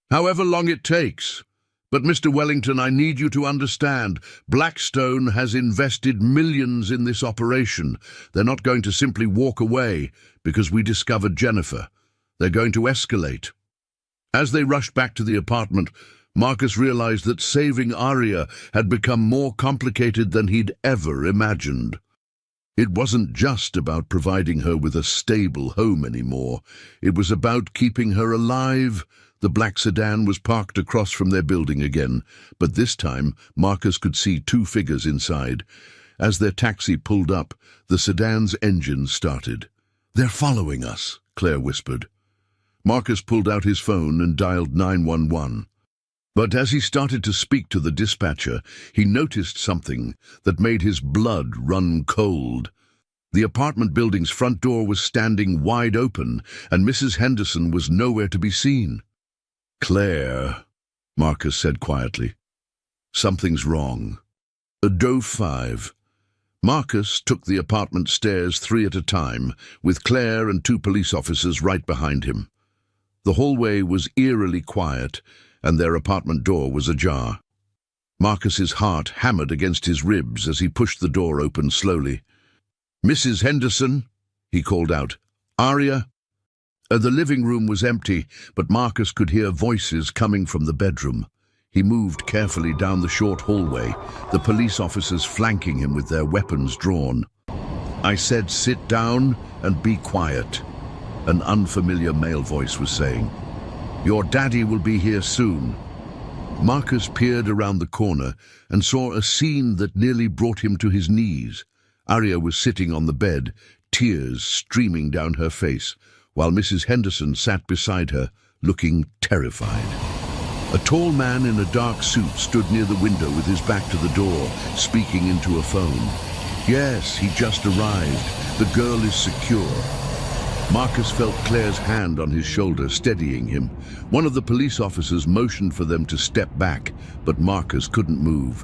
However long it takes. But Mr. Wellington, I need you to understand, Blackstone has invested millions in this operation. They're not going to simply walk away because we discovered Jennifer. They're going to escalate. As they rushed back to the apartment, Marcus realized that saving Aria had become more complicated than he'd ever imagined. It wasn't just about providing her with a stable home anymore. It was about keeping her alive. The black sedan was parked across from their building again, but this time Marcus could see two figures inside. As their taxi pulled up, the sedan's engine started. They're following us, Claire whispered. Marcus pulled out his phone and dialed 911. But as he started to speak to the dispatcher, he noticed something that made his blood run cold. The apartment building's front door was standing wide open, and Mrs. Henderson was nowhere to be seen. Claire, Marcus said quietly. Something's wrong. Door 5. Marcus took the apartment stairs 3 at a time, with Claire and 2 police officers right behind him. The hallway was eerily quiet, and their apartment door was ajar. Marcus's heart hammered against his ribs as he pushed the door open slowly. Mrs. Henderson, he called out. Aria? The living room was empty, but Marcus could hear voices coming from the bedroom. He moved carefully down the short hallway, the police officers flanking him with their weapons drawn. I said sit down and be quiet, an unfamiliar male voice was saying. Your daddy will be here soon. Marcus peered around the corner and saw a scene that nearly brought him to his knees. Aria was sitting on the bed, tears streaming down her face, while Mrs. Henderson sat beside her, looking terrified. A tall man in a dark suit stood near the window with his back to the door, speaking into a phone. Yes, he just arrived. The girl is secure. Marcus felt Claire's hand on his shoulder, steadying him. One of the police officers motioned for them to step back, but Marcus couldn't move.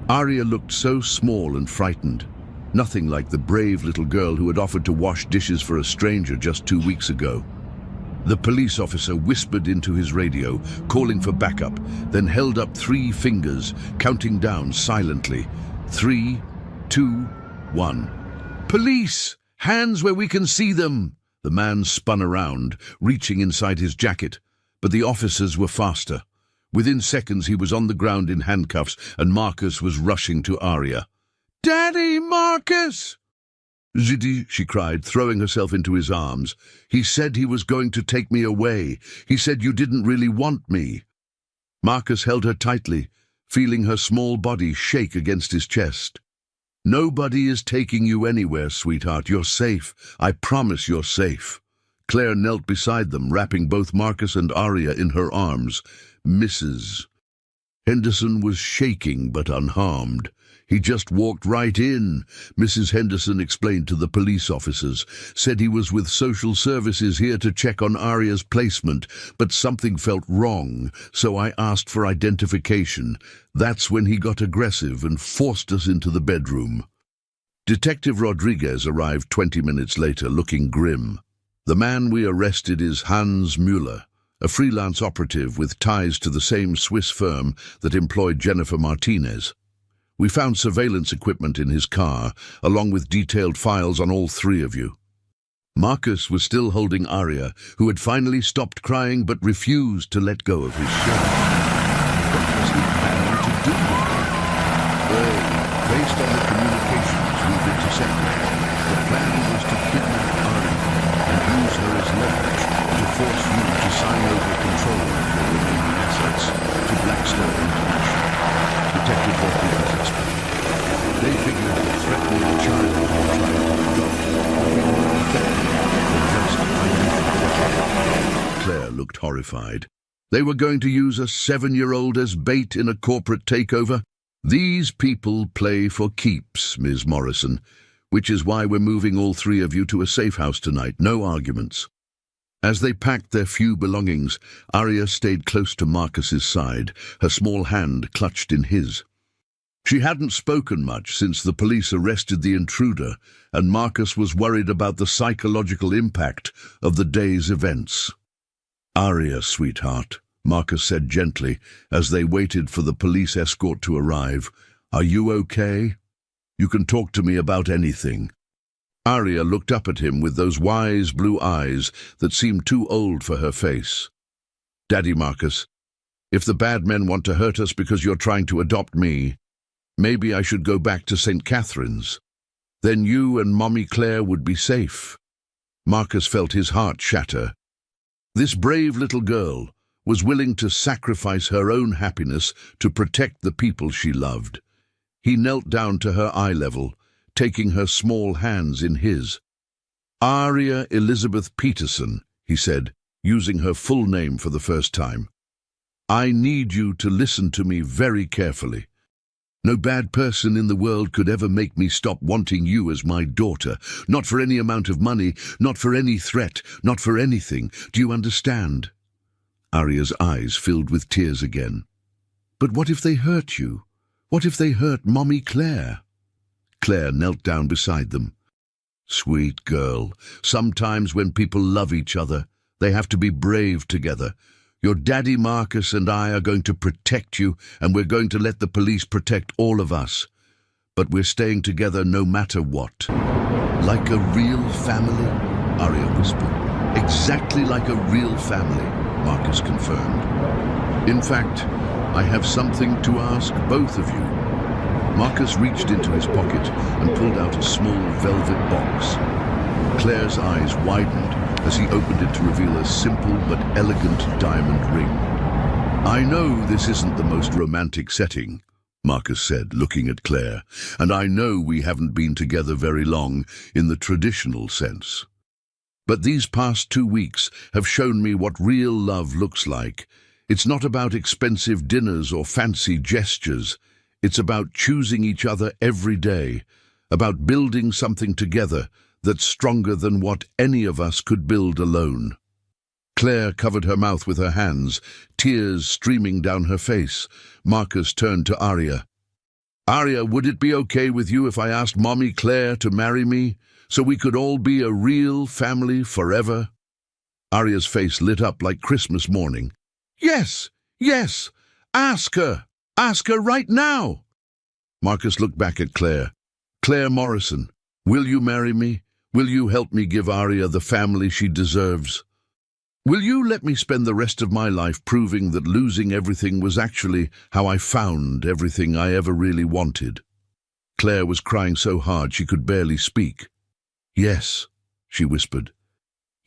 Aria looked so small and frightened. Nothing like the brave little girl who had offered to wash dishes for a stranger just 2 weeks ago. The police officer whispered into his radio, calling for backup, then held up 3 fingers, counting down silently. 3, 2, 1. Police! Hands where we can see them! The man spun around, reaching inside his jacket, but the officers were faster. Within seconds he was on the ground in handcuffs, and Marcus was rushing to Aria. Daddy, Marcus! Ziddy, she cried, throwing herself into his arms. He said he was going to take me away. He said you didn't really want me. Marcus held her tightly, feeling her small body shake against his chest. Nobody is taking you anywhere, sweetheart. You're safe. I promise you're safe. Claire knelt beside them, wrapping both Marcus and Aria in her arms. Mrs. Henderson was shaking but unharmed. He just walked right in, Mrs. Henderson explained to the police officers. Said he was with social services here to check on Aria's placement, but something felt wrong, so I asked for identification. That's when he got aggressive and forced us into the bedroom. Detective Rodriguez arrived 20 minutes later, looking grim. The man we arrested is Hans Müller, a freelance operative with ties to the same Swiss firm that employed Jennifer Martinez. We found surveillance equipment in his car, along with detailed files on all 3 of you. Marcus was still holding Aria, who had finally stopped crying but refused to let go of his shirt. What was he planning to do you? Well, based on the communications we've intercepted, the plan was to kidnap Arya and use her as leverage to force you to sign over control of your remaining assets to Blackstone International. Detective Rodriguez explained. They figured that threatening a child while trying to adopt would be more effective than just financial. Claire looked horrified. They were going to use a 7-year-old as bait in a corporate takeover? These people play for keeps, Ms. Morrison, which is why we're moving all 3 of you to a safe house tonight. No arguments. As they packed their few belongings, Arya stayed close to Marcus's side, her small hand clutched in his. She hadn't spoken much since the police arrested the intruder, and Marcus was worried about the psychological impact of the day's events. "Arya, sweetheart," Marcus said gently as they waited for the police escort to arrive. "Are you okay? You can talk to me about anything." Arya looked up at him with those wise blue eyes that seemed too old for her face. "Daddy Marcus, if the bad men want to hurt us because you're trying to adopt me, maybe I should go back to St. Catherine's. Then you and Mommy Claire would be safe." Marcus felt his heart shatter. This brave little girl was willing to sacrifice her own happiness to protect the people she loved. He knelt down to her eye level, taking her small hands in his. "Arya Elizabeth Peterson," he said, using her full name for the first time. "I need you to listen to me very carefully. No bad person in the world could ever make me stop wanting you as my daughter. Not for any amount of money, not for any threat, not for anything. Do you understand?" Arya's eyes filled with tears again. "But what if they hurt you? What if they hurt Mommy Claire?" Claire knelt down beside them. "Sweet girl, sometimes when people love each other, they have to be brave together. Your daddy Marcus and I are going to protect you, and we're going to let the police protect all of us. But we're staying together no matter what." "Like a real family?" Arya whispered. "Exactly like a real family," Marcus confirmed. "In fact, I have something to ask both of you." Marcus reached into his pocket and pulled out a small velvet box. Claire's eyes widened as he opened it to reveal a simple but elegant diamond ring. "I know this isn't the most romantic setting," Marcus said, looking at Claire, "and I know we haven't been together very long in the traditional sense. But these past 2 weeks have shown me what real love looks like. It's not about expensive dinners or fancy gestures. It's about choosing each other every day, about building something together that's stronger than what any of us could build alone." Claire covered her mouth with her hands, tears streaming down her face. Marcus turned to Arya. "Arya, would it be okay with you if I asked Mommy Claire to marry me, so we could all be a real family forever?" Arya's face lit up like Christmas morning. "Yes, yes, ask her! Ask her right now!" Marcus looked back at Claire. "Claire Morrison, will you marry me? Will you help me give Arya the family she deserves? Will you let me spend the rest of my life proving that losing everything was actually how I found everything I ever really wanted?" Claire was crying so hard she could barely speak. "Yes," she whispered.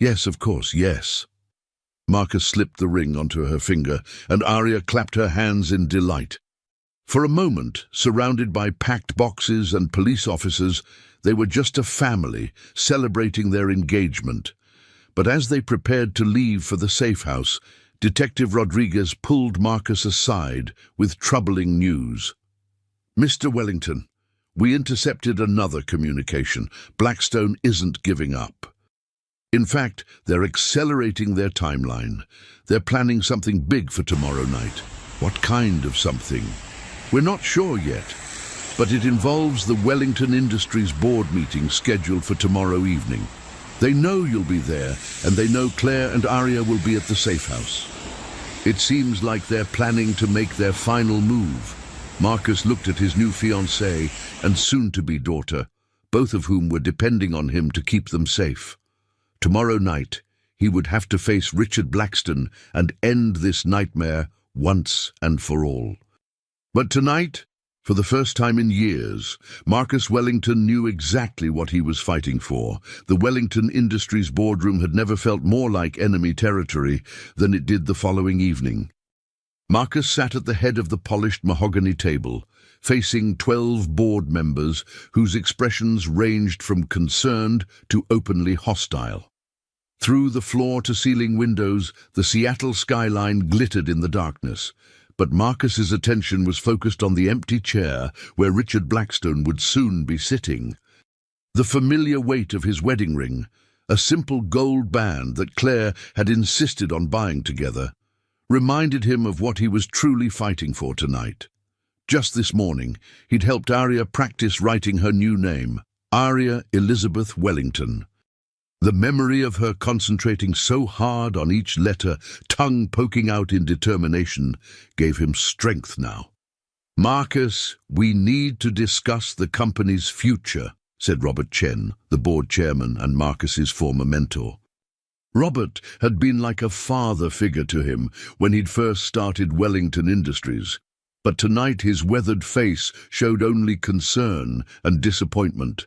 "Yes, of course, yes." Marcus slipped the ring onto her finger, and Arya clapped her hands in delight. For a moment, surrounded by packed boxes and police officers, they were just a family celebrating their engagement. But as they prepared to leave for the safe house, Detective Rodriguez pulled Marcus aside with troubling news. "Mr. Wellington, we intercepted another communication. Blackstone isn't giving up. In fact, they're accelerating their timeline. They're planning something big for tomorrow night." "What kind of something?" "We're not sure yet, but it involves the Wellington Industries board meeting scheduled for tomorrow evening. They know you'll be there, and they know Claire and Arya will be at the safe house. It seems like they're planning to make their final move." Marcus looked at his new fiancée and soon-to-be daughter, both of whom were depending on him to keep them safe. Tomorrow night, he would have to face Richard Blackstone and end this nightmare once and for all. But tonight, for the first time in years, Marcus Wellington knew exactly what he was fighting for. The Wellington Industries boardroom had never felt more like enemy territory than it did the following evening. Marcus sat at the head of the polished mahogany table, facing 12 board members whose expressions ranged from concerned to openly hostile. Through the floor-to-ceiling windows, the Seattle skyline glittered in the darkness, but Marcus's attention was focused on the empty chair where Richard Blackstone would soon be sitting. The familiar weight of his wedding ring, a simple gold band that Claire had insisted on buying together, reminded him of what he was truly fighting for tonight. Just this morning, he'd helped Aria practice writing her new name, Aria Elizabeth Wellington. The memory of her concentrating so hard on each letter, tongue poking out in determination, gave him strength now. "Marcus, we need to discuss the company's future," said Robert Chen, the board chairman and Marcus's former mentor. Robert had been like a father figure to him when he'd first started Wellington Industries, but tonight his weathered face showed only concern and disappointment.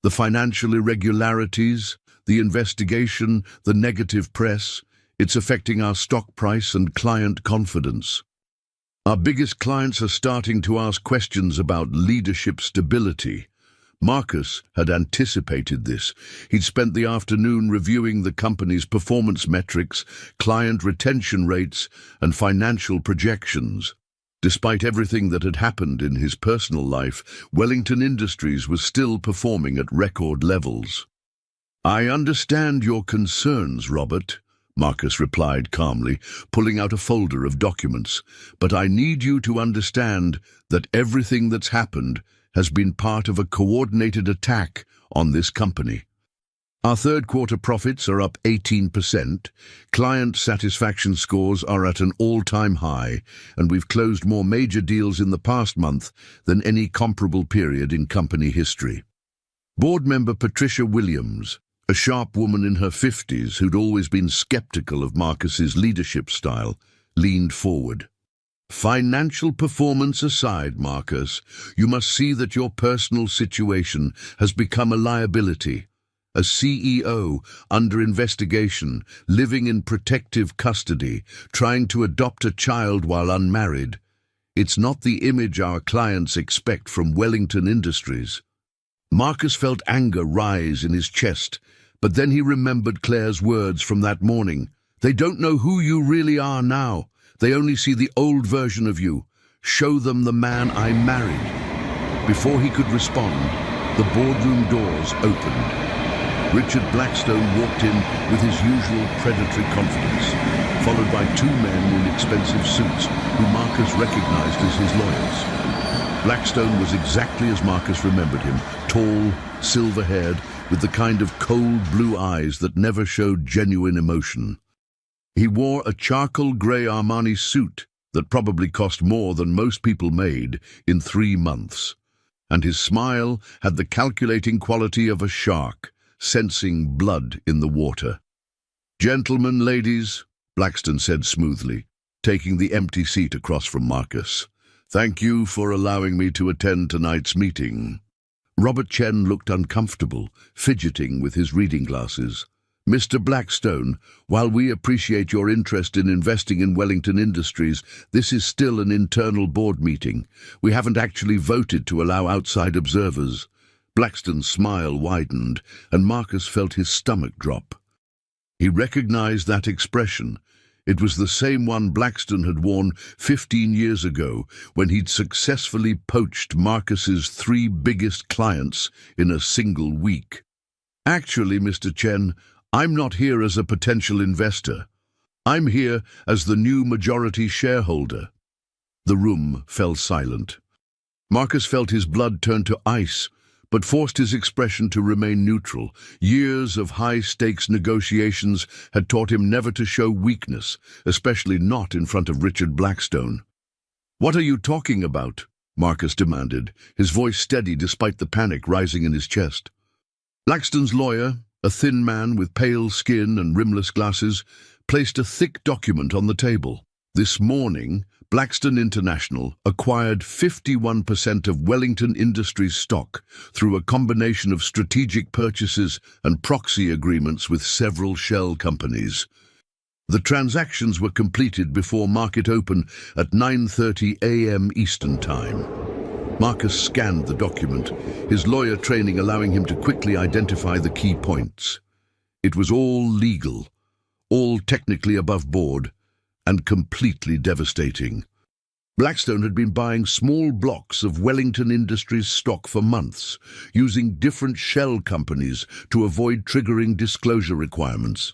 The financial irregularities, the investigation, the negative press, it's affecting our stock price and client confidence. Our biggest clients are starting to ask questions about leadership stability. Marcus had anticipated this. He'd spent the afternoon reviewing the company's performance metrics, client retention rates, and financial projections. Despite everything that had happened in his personal life, Wellington Industries was still performing at record levels. "I understand your concerns, Robert," Marcus replied calmly, pulling out a folder of documents, "but I need you to understand that everything that's happened has been part of a coordinated attack on this company. Our third-quarter profits are up 18%, client satisfaction scores are at an all-time high, and we've closed more major deals in the past month than any comparable period in company history." Board member Patricia Williams, a sharp woman in her 50s who'd always been skeptical of Marcus's leadership style, leaned forward. "Financial performance aside, Marcus, you must see that your personal situation has become a liability. A CEO under investigation, living in protective custody, trying to adopt a child while unmarried. It's not the image our clients expect from Wellington Industries." Marcus felt anger rise in his chest, but then he remembered Claire's words from that morning. "They don't know who you really are now. They only see the old version of you. Show them the man I married." Before he could respond, the boardroom doors opened. Richard Blackstone walked in with his usual predatory confidence, followed by two men in expensive suits who Marcus recognized as his lawyers. Blackstone was exactly as Marcus remembered him, tall, silver-haired, with the kind of cold blue eyes that never showed genuine emotion. He wore a charcoal grey Armani suit that probably cost more than most people made in 3 months, and his smile had the calculating quality of a shark, sensing blood in the water. "Gentlemen, ladies," Blackstone said smoothly, taking the empty seat across from Marcus, "thank you for allowing me to attend tonight's meeting." Robert Chen looked uncomfortable, fidgeting with his reading glasses. "Mr. Blackstone, while we appreciate your interest in investing in Wellington Industries, this is still an internal board meeting. We haven't actually voted to allow outside observers." Blackstone's smile widened, and Marcus felt his stomach drop. He recognized that expression. It was the same one Blackstone had worn 15 years ago when he'd successfully poached Marcus's 3 biggest clients in a single week. "Actually, Mr. Chen, I'm not here as a potential investor. I'm here as the new majority shareholder." The room fell silent. Marcus felt his blood turn to ice, but forced his expression to remain neutral. Years of high-stakes negotiations had taught him never to show weakness, especially not in front of Richard Blackstone. "What are you talking about?" Marcus demanded, his voice steady despite the panic rising in his chest. Blackstone's lawyer, a thin man with pale skin and rimless glasses, placed a thick document on the table. "This morning, Blackstone International acquired 51% of Wellington Industries stock through a combination of strategic purchases and proxy agreements with several shell companies. The transactions were completed before market open at 9:30 a.m. Eastern Time. Marcus scanned the document, his lawyer training allowing him to quickly identify the key points. It was all legal, all technically above board, and completely devastating. Blackstone had been buying small blocks of Wellington Industries stock for months, using different shell companies to avoid triggering disclosure requirements.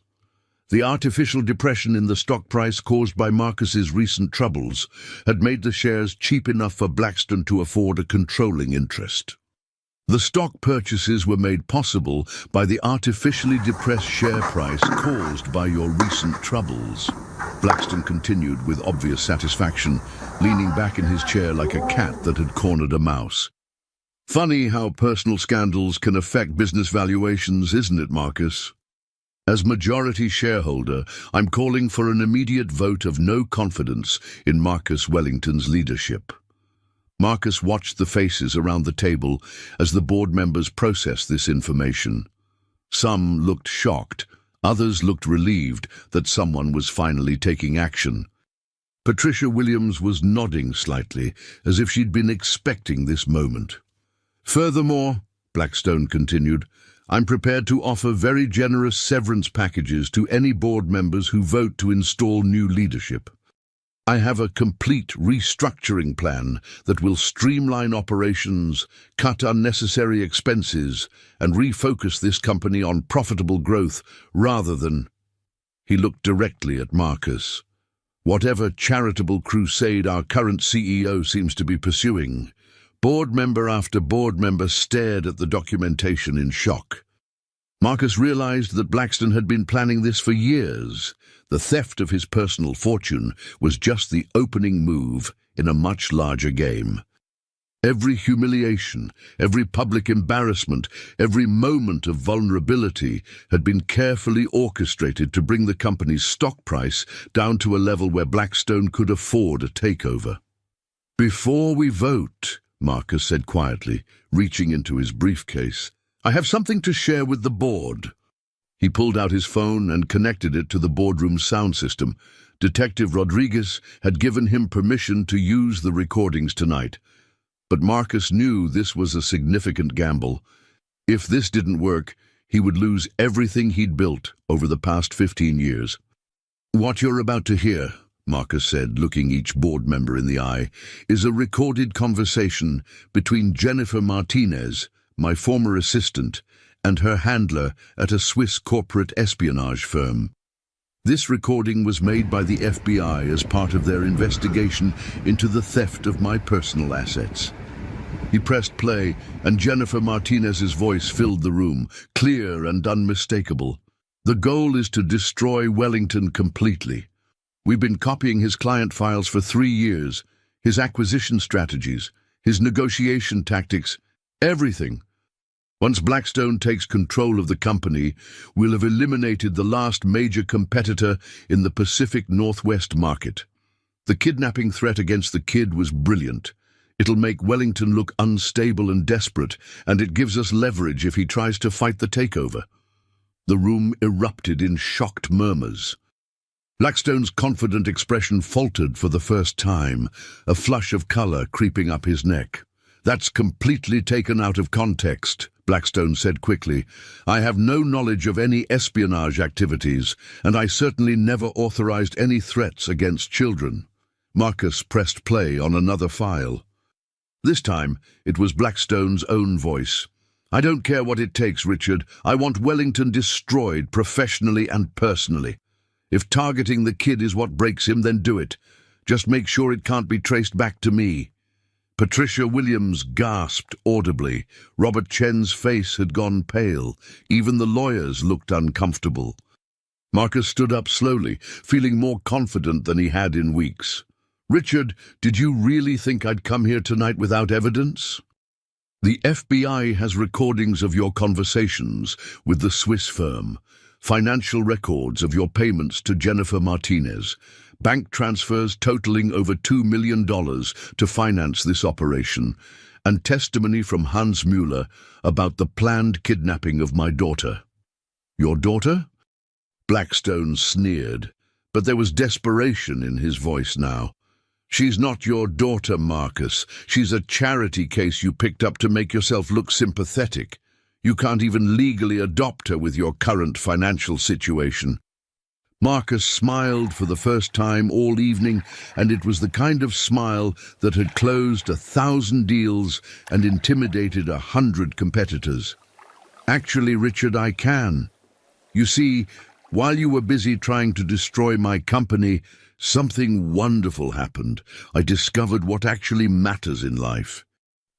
The artificial depression in the stock price caused by Marcus's recent troubles had made the shares cheap enough for Blackstone to afford a controlling interest. The stock purchases were made possible by the artificially depressed share price caused by your recent troubles. Blackstone continued with obvious satisfaction, leaning back in his chair like a cat that had cornered a mouse. Funny how personal scandals can affect business valuations, isn't it, Marcus? As majority shareholder, I'm calling for an immediate vote of no confidence in Marcus Wellington's leadership. Marcus watched the faces around the table as the board members processed this information. Some looked shocked, others looked relieved that someone was finally taking action. Patricia Williams was nodding slightly, as if she'd been expecting this moment. Furthermore, Blackstone continued, I'm prepared to offer very generous severance packages to any board members who vote to install new leadership. I have a complete restructuring plan that will streamline operations, cut unnecessary expenses, and refocus this company on profitable growth rather than... He looked directly at Marcus. Whatever charitable crusade our current CEO seems to be pursuing, board member after board member stared at the documentation in shock. Marcus realized that Blackstone had been planning this for years. The theft of his personal fortune was just the opening move in a much larger game. Every humiliation, every public embarrassment, every moment of vulnerability had been carefully orchestrated to bring the company's stock price down to a level where Blackstone could afford a takeover. Before we vote, Marcus said quietly, reaching into his briefcase, I have something to share with the board. He pulled out his phone and connected it to the boardroom sound system. Detective Rodriguez had given him permission to use the recordings tonight. But Marcus knew this was a significant gamble. If this didn't work, he would lose everything he'd built over the past 15 years. What you're about to hear, Marcus said, looking each board member in the eye, is a recorded conversation between Jennifer Martinez, my former assistant, and her handler at a Swiss corporate espionage firm. This recording was made by the FBI as part of their investigation into the theft of my personal assets. He pressed play, and Jennifer Martinez's voice filled the room, clear and unmistakable. The goal is to destroy Wellington completely. We've been copying his client files for 3 years, his acquisition strategies, his negotiation tactics, everything. Once Blackstone takes control of the company, we'll have eliminated the last major competitor in the Pacific Northwest market. The kidnapping threat against the kid was brilliant. It'll make Wellington look unstable and desperate, and it gives us leverage if he tries to fight the takeover. The room erupted in shocked murmurs. Blackstone's confident expression faltered for the first time, a flush of color creeping up his neck. That's completely taken out of context, Blackstone said quickly. I have no knowledge of any espionage activities, and I certainly never authorized any threats against children. Marcus pressed play on another file. This time, it was Blackstone's own voice. I don't care what it takes, Richard. I want Wellington destroyed professionally and personally. If targeting the kid is what breaks him, then do it. Just make sure it can't be traced back to me. Patricia Williams gasped audibly. Robert Chen's face had gone pale. Even the lawyers looked uncomfortable. Marcus stood up slowly, feeling more confident than he had in weeks. Richard, did you really think I'd come here tonight without evidence? The FBI has recordings of your conversations with the Swiss firm, financial records of your payments to Jennifer Martinez, bank transfers totaling over $2 million to finance this operation, and testimony from Hans Müller about the planned kidnapping of my daughter. Your daughter? Blackstone sneered, but there was desperation in his voice now. She's not your daughter, Marcus. She's a charity case you picked up to make yourself look sympathetic. You can't even legally adopt her with your current financial situation. Marcus smiled for the first time all evening, and it was the kind of smile that had closed 1,000 deals and intimidated 100 competitors. Actually, Richard, I can. You see, while you were busy trying to destroy my company, something wonderful happened. I discovered what actually matters in life.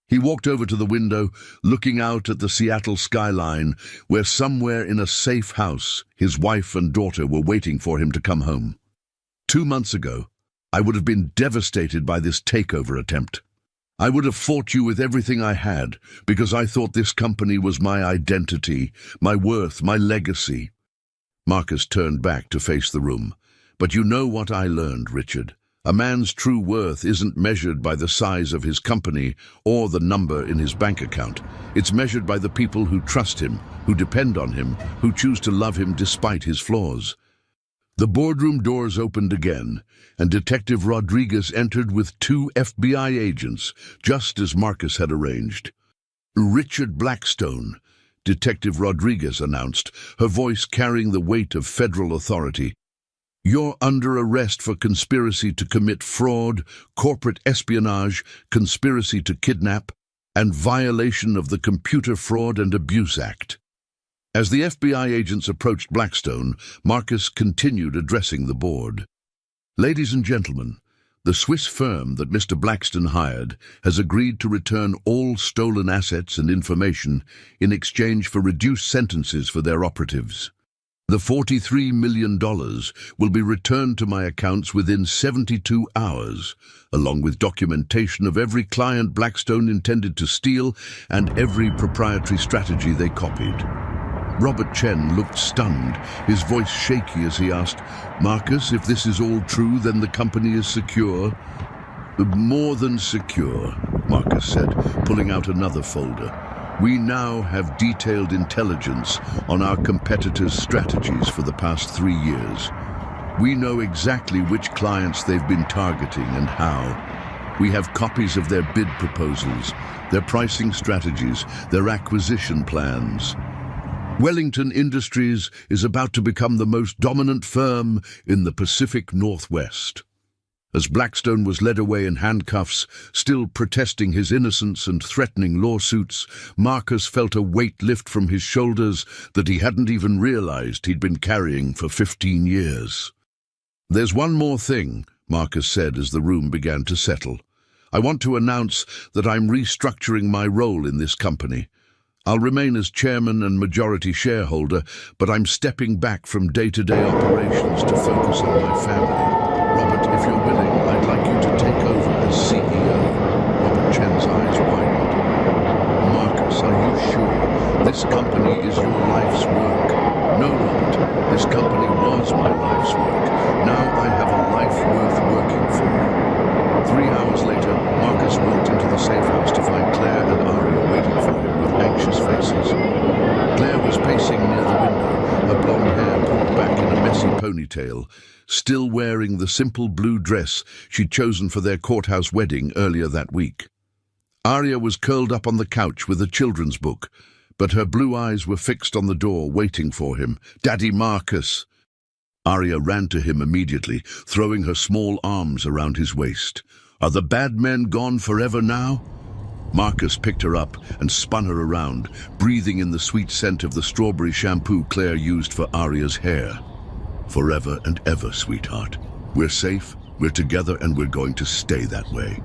He walked over to the window, looking out at the Seattle skyline, where somewhere in a safe house, his wife and daughter were waiting for him to come home. 2 months ago, I would have been devastated by this takeover attempt. I would have fought you with everything I had, because I thought this company was my identity, my worth, my legacy. Marcus turned back to face the room. But you know what I learned, Richard. A man's true worth isn't measured by the size of his company or the number in his bank account. It's measured by the people who trust him, who depend on him, who choose to love him despite his flaws. The boardroom doors opened again, and Detective Rodriguez entered with 2 FBI agents, just as Marcus had arranged. Richard Blackstone, Detective Rodriguez announced, her voice carrying the weight of federal authority. You're under arrest for conspiracy to commit fraud, corporate espionage, conspiracy to kidnap, and violation of the Computer Fraud and Abuse Act. As the FBI agents approached Blackstone, Marcus continued addressing the board. Ladies and gentlemen, the Swiss firm that Mr. Blackstone hired has agreed to return all stolen assets and information in exchange for reduced sentences for their operatives. The $43 million will be returned to my accounts within 72 hours, along with documentation of every client Blackstone intended to steal and every proprietary strategy they copied. Robert Chen looked stunned, his voice shaky as he asked, Marcus, if this is all true, then the company is secure? More than secure, Marcus said, pulling out another folder. We now have detailed intelligence on our competitors' strategies for the past 3 years. We know exactly which clients they've been targeting and how. We have copies of their bid proposals, their pricing strategies, their acquisition plans. Wellington Industries is about to become the most dominant firm in the Pacific Northwest. As Blackstone was led away in handcuffs, still protesting his innocence and threatening lawsuits, Marcus felt a weight lift from his shoulders that he hadn't even realized he'd been carrying for 15 years. There's one more thing, Marcus said as the room began to settle. I want to announce that I'm restructuring my role in this company. I'll remain as chairman and majority shareholder, but I'm stepping back from day-to-day operations to focus on my family. Robert, if you're willing, I'd like you to take over as CEO. Robert Chen's eyes widened. Marcus, are you sure? This company is your life's work. No, Robert, this company was my life's work. Now I have a life worth working for. 3 hours later, Marcus walked into the safe house to find Claire and Aria waiting for him with anxious faces. Claire was pacing near the window, her blonde hair pulled back in a messy ponytail, still wearing the simple blue dress she'd chosen for their courthouse wedding earlier that week. Aria was curled up on the couch with a children's book, but her blue eyes were fixed on the door, waiting for him. Daddy Marcus! Aria ran to him immediately, throwing her small arms around his waist. Are the bad men gone forever now? Marcus picked her up and spun her around, breathing in the sweet scent of the strawberry shampoo Claire used for Aria's hair. Forever and ever, sweetheart. We're safe, we're together, and we're going to stay that way.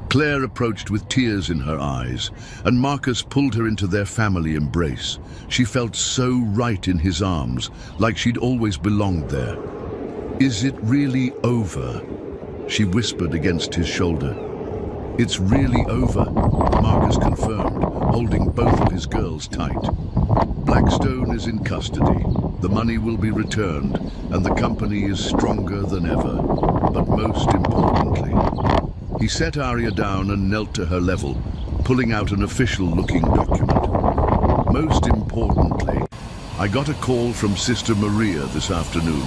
Claire approached with tears in her eyes, and Marcus pulled her into their family embrace. She felt so right in his arms, like she'd always belonged there. Is it really over? She whispered against his shoulder. It's really over, Marcus confirmed, holding both of his girls tight. Blackstone is in custody. The money will be returned, and the company is stronger than ever. But most importantly, he set Arya down and knelt to her level, pulling out an official-looking document. Most importantly, I got a call from Sister Maria this afternoon.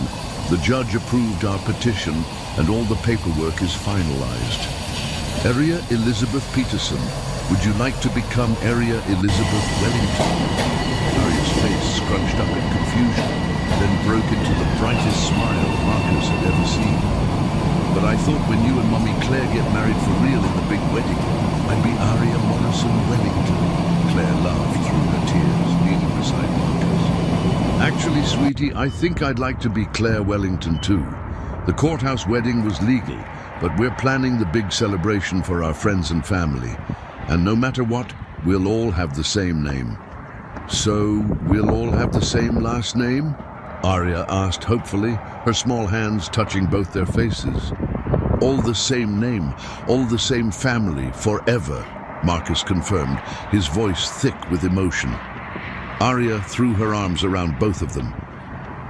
The judge approved our petition, and all the paperwork is finalized. Arya Elizabeth Peterson, would you like to become Arya Elizabeth Wellington? Arya's face scrunched up in confusion, then broke into the brightest smile Marcus had ever seen. But I thought when you and Mummy Claire get married for real in the big wedding, I'd be Arya Morrison Wellington. Claire laughed through her tears, kneeling beside Marcus. Actually, sweetie, I think I'd like to be Claire Wellington too. The courthouse wedding was legal, but we're planning the big celebration for our friends and family. And no matter what, we'll all have the same name. So, we'll all have the same last name? Arya asked hopefully, her small hands touching both their faces. All the same name, all the same family, forever, Marcus confirmed, his voice thick with emotion. Arya threw her arms around both of them.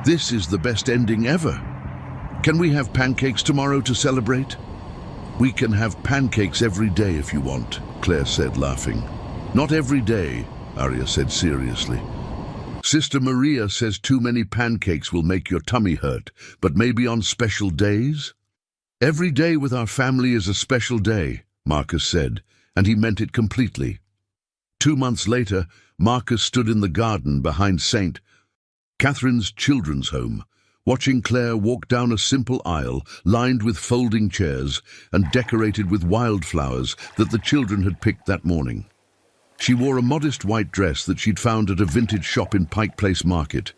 This is the best ending ever. Can we have pancakes tomorrow to celebrate? We can have pancakes every day if you want, Claire said, laughing. Not every day, Arya said seriously. Sister Maria says too many pancakes will make your tummy hurt, but maybe on special days? Every day with our family is a special day, Marcus said, and he meant it completely. 2 months later, Marcus stood in the garden behind St. Catherine's Children's Home, watching Claire walk down a simple aisle lined with folding chairs and decorated with wildflowers that the children had picked that morning. She wore a modest white dress that she'd found at a vintage shop in Pike Place Market,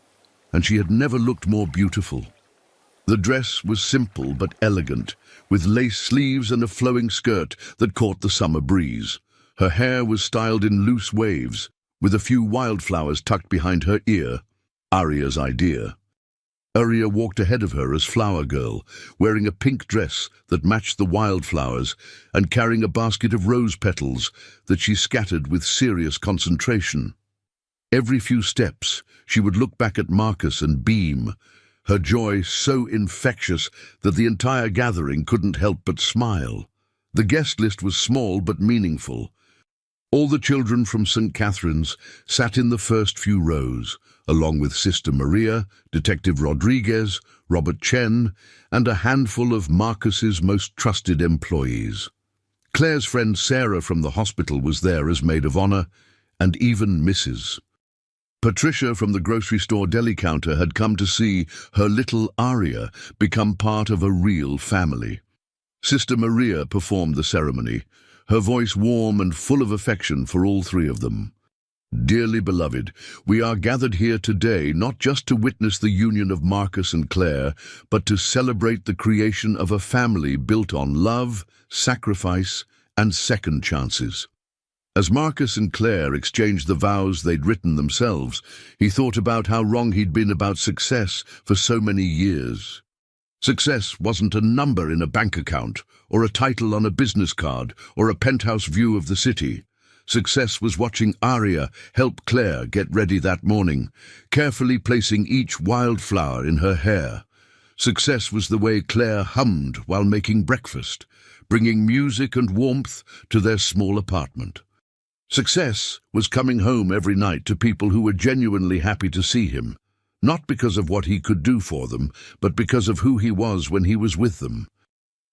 and she had never looked more beautiful. The dress was simple but elegant, with lace sleeves and a flowing skirt that caught the summer breeze. Her hair was styled in loose waves, with a few wildflowers tucked behind her ear, Arya's idea. Arya walked ahead of her as flower girl, wearing a pink dress that matched the wildflowers and carrying a basket of rose petals that she scattered with serious concentration. Every few steps, she would look back at Marcus and beam, her joy so infectious that the entire gathering couldn't help but smile. The guest list was small but meaningful. All the children from St. Catherine's sat in the first few rows, along with Sister Maria, Detective Rodriguez, Robert Chen, and a handful of Marcus's most trusted employees. Claire's friend Sarah from the hospital was there as maid of honor, and even Mrs. Patricia from the grocery store deli counter had come to see her little Arya become part of a real family. Sister Maria performed the ceremony, her voice warm and full of affection for all three of them. Dearly beloved, we are gathered here today not just to witness the union of Marcus and Claire, but to celebrate the creation of a family built on love, sacrifice, and second chances. As Marcus and Claire exchanged the vows they'd written themselves, he thought about how wrong he'd been about success for so many years. Success wasn't a number in a bank account, or a title on a business card, or a penthouse view of the city. Success was watching Arya help Claire get ready that morning, carefully placing each wildflower in her hair. Success was the way Claire hummed while making breakfast, bringing music and warmth to their small apartment. Success was coming home every night to people who were genuinely happy to see him, not because of what he could do for them, but because of who he was when he was with them.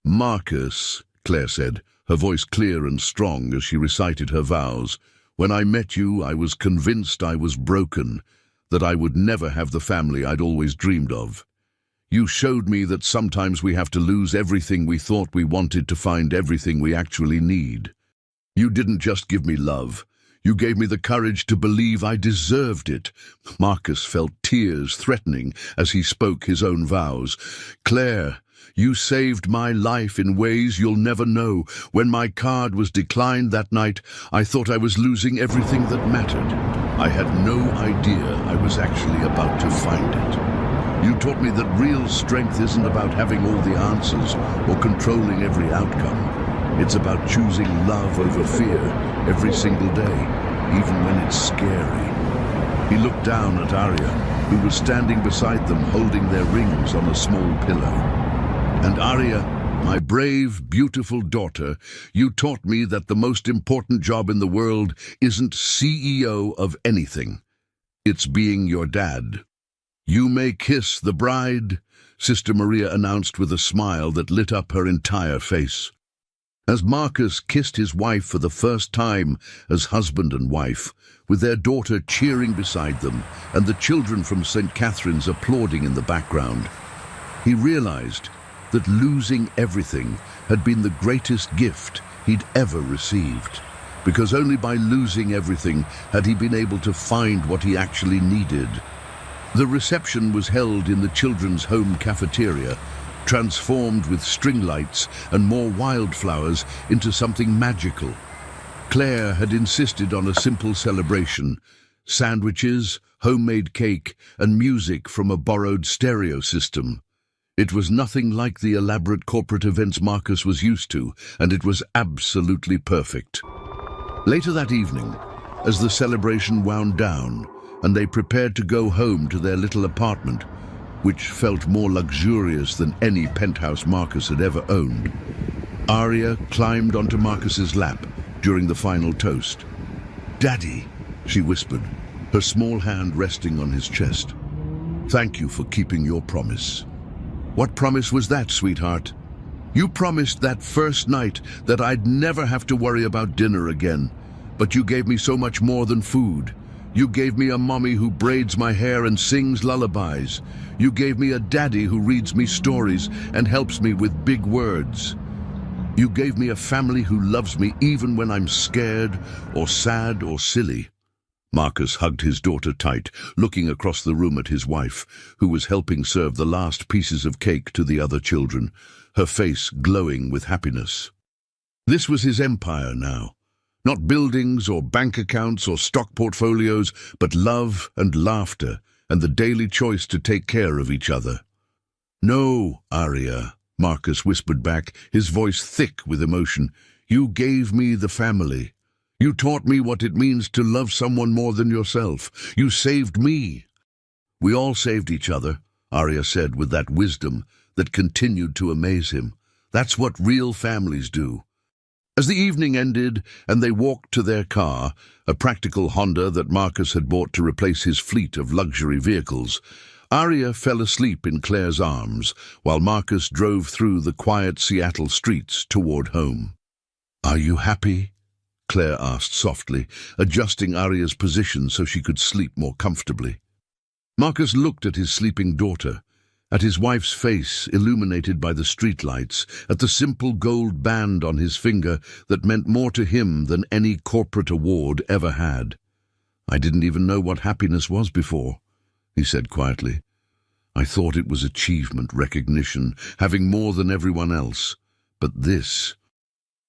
Marcus, Claire said, her voice clear and strong as she recited her vows, when I met you, I was convinced I was broken, that I would never have the family I'd always dreamed of. You showed me that sometimes we have to lose everything we thought we wanted to find everything we actually need. You didn't just give me love. You gave me the courage to believe I deserved it. Marcus felt tears threatening as he spoke his own vows. Claire, you saved my life in ways you'll never know. When my card was declined that night, I thought I was losing everything that mattered. I had no idea I was actually about to find it. You taught me that real strength isn't about having all the answers or controlling every outcome. It's about choosing love over fear every single day, even when it's scary. He looked down at Arya, who was standing beside them holding their rings on a small pillow. And Arya, my brave, beautiful daughter, you taught me that the most important job in the world isn't CEO of anything. It's being your dad. You may kiss the bride, Sister Maria announced with a smile that lit up her entire face. As Marcus kissed his wife for the first time as husband and wife, with their daughter cheering beside them and the children from St. Catherine's applauding in the background, he realized that losing everything had been the greatest gift he'd ever received, because only by losing everything had he been able to find what he actually needed. The reception was held in the children's home cafeteria, transformed with string lights and more wildflowers into something magical. Claire had insisted on a simple celebration: sandwiches, homemade cake, and music from a borrowed stereo system. It was nothing like the elaborate corporate events Marcus was used to, and it was absolutely perfect. Later that evening, as the celebration wound down and they prepared to go home to their little apartment, which felt more luxurious than any penthouse Marcus had ever owned, Arya climbed onto Marcus's lap during the final toast. "Daddy," she whispered, her small hand resting on his chest. "Thank you for keeping your promise." "What promise was that, sweetheart?" "You promised that first night that I'd never have to worry about dinner again, but you gave me so much more than food. You gave me a mommy who braids my hair and sings lullabies. You gave me a daddy who reads me stories and helps me with big words. You gave me a family who loves me even when I'm scared or sad or silly." Marcus hugged his daughter tight, looking across the room at his wife, who was helping serve the last pieces of cake to the other children, her face glowing with happiness. This was his empire now. Not buildings or bank accounts or stock portfolios, but love and laughter and the daily choice to take care of each other. "No, Arya," Marcus whispered back, his voice thick with emotion. "You gave me the family. You taught me what it means to love someone more than yourself. You saved me." "We all saved each other," Arya said with that wisdom that continued to amaze him. "That's what real families do." As the evening ended and they walked to their car, a practical Honda that Marcus had bought to replace his fleet of luxury vehicles, Arya fell asleep in Claire's arms while Marcus drove through the quiet Seattle streets toward home. "Are you happy?" Claire asked softly, adjusting Arya's position so she could sleep more comfortably. Marcus looked at his sleeping daughter, at his wife's face illuminated by the streetlights, at the simple gold band on his finger that meant more to him than any corporate award ever had. "I didn't even know what happiness was before," he said quietly. "I thought it was achievement, recognition, having more than everyone else. But this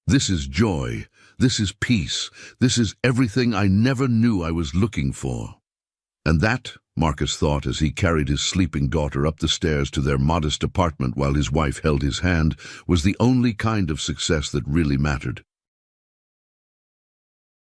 is joy, this is peace, this is everything I never knew I was looking for." And that, Marcus thought as he carried his sleeping daughter up the stairs to their modest apartment while his wife held his hand, was the only kind of success that really mattered.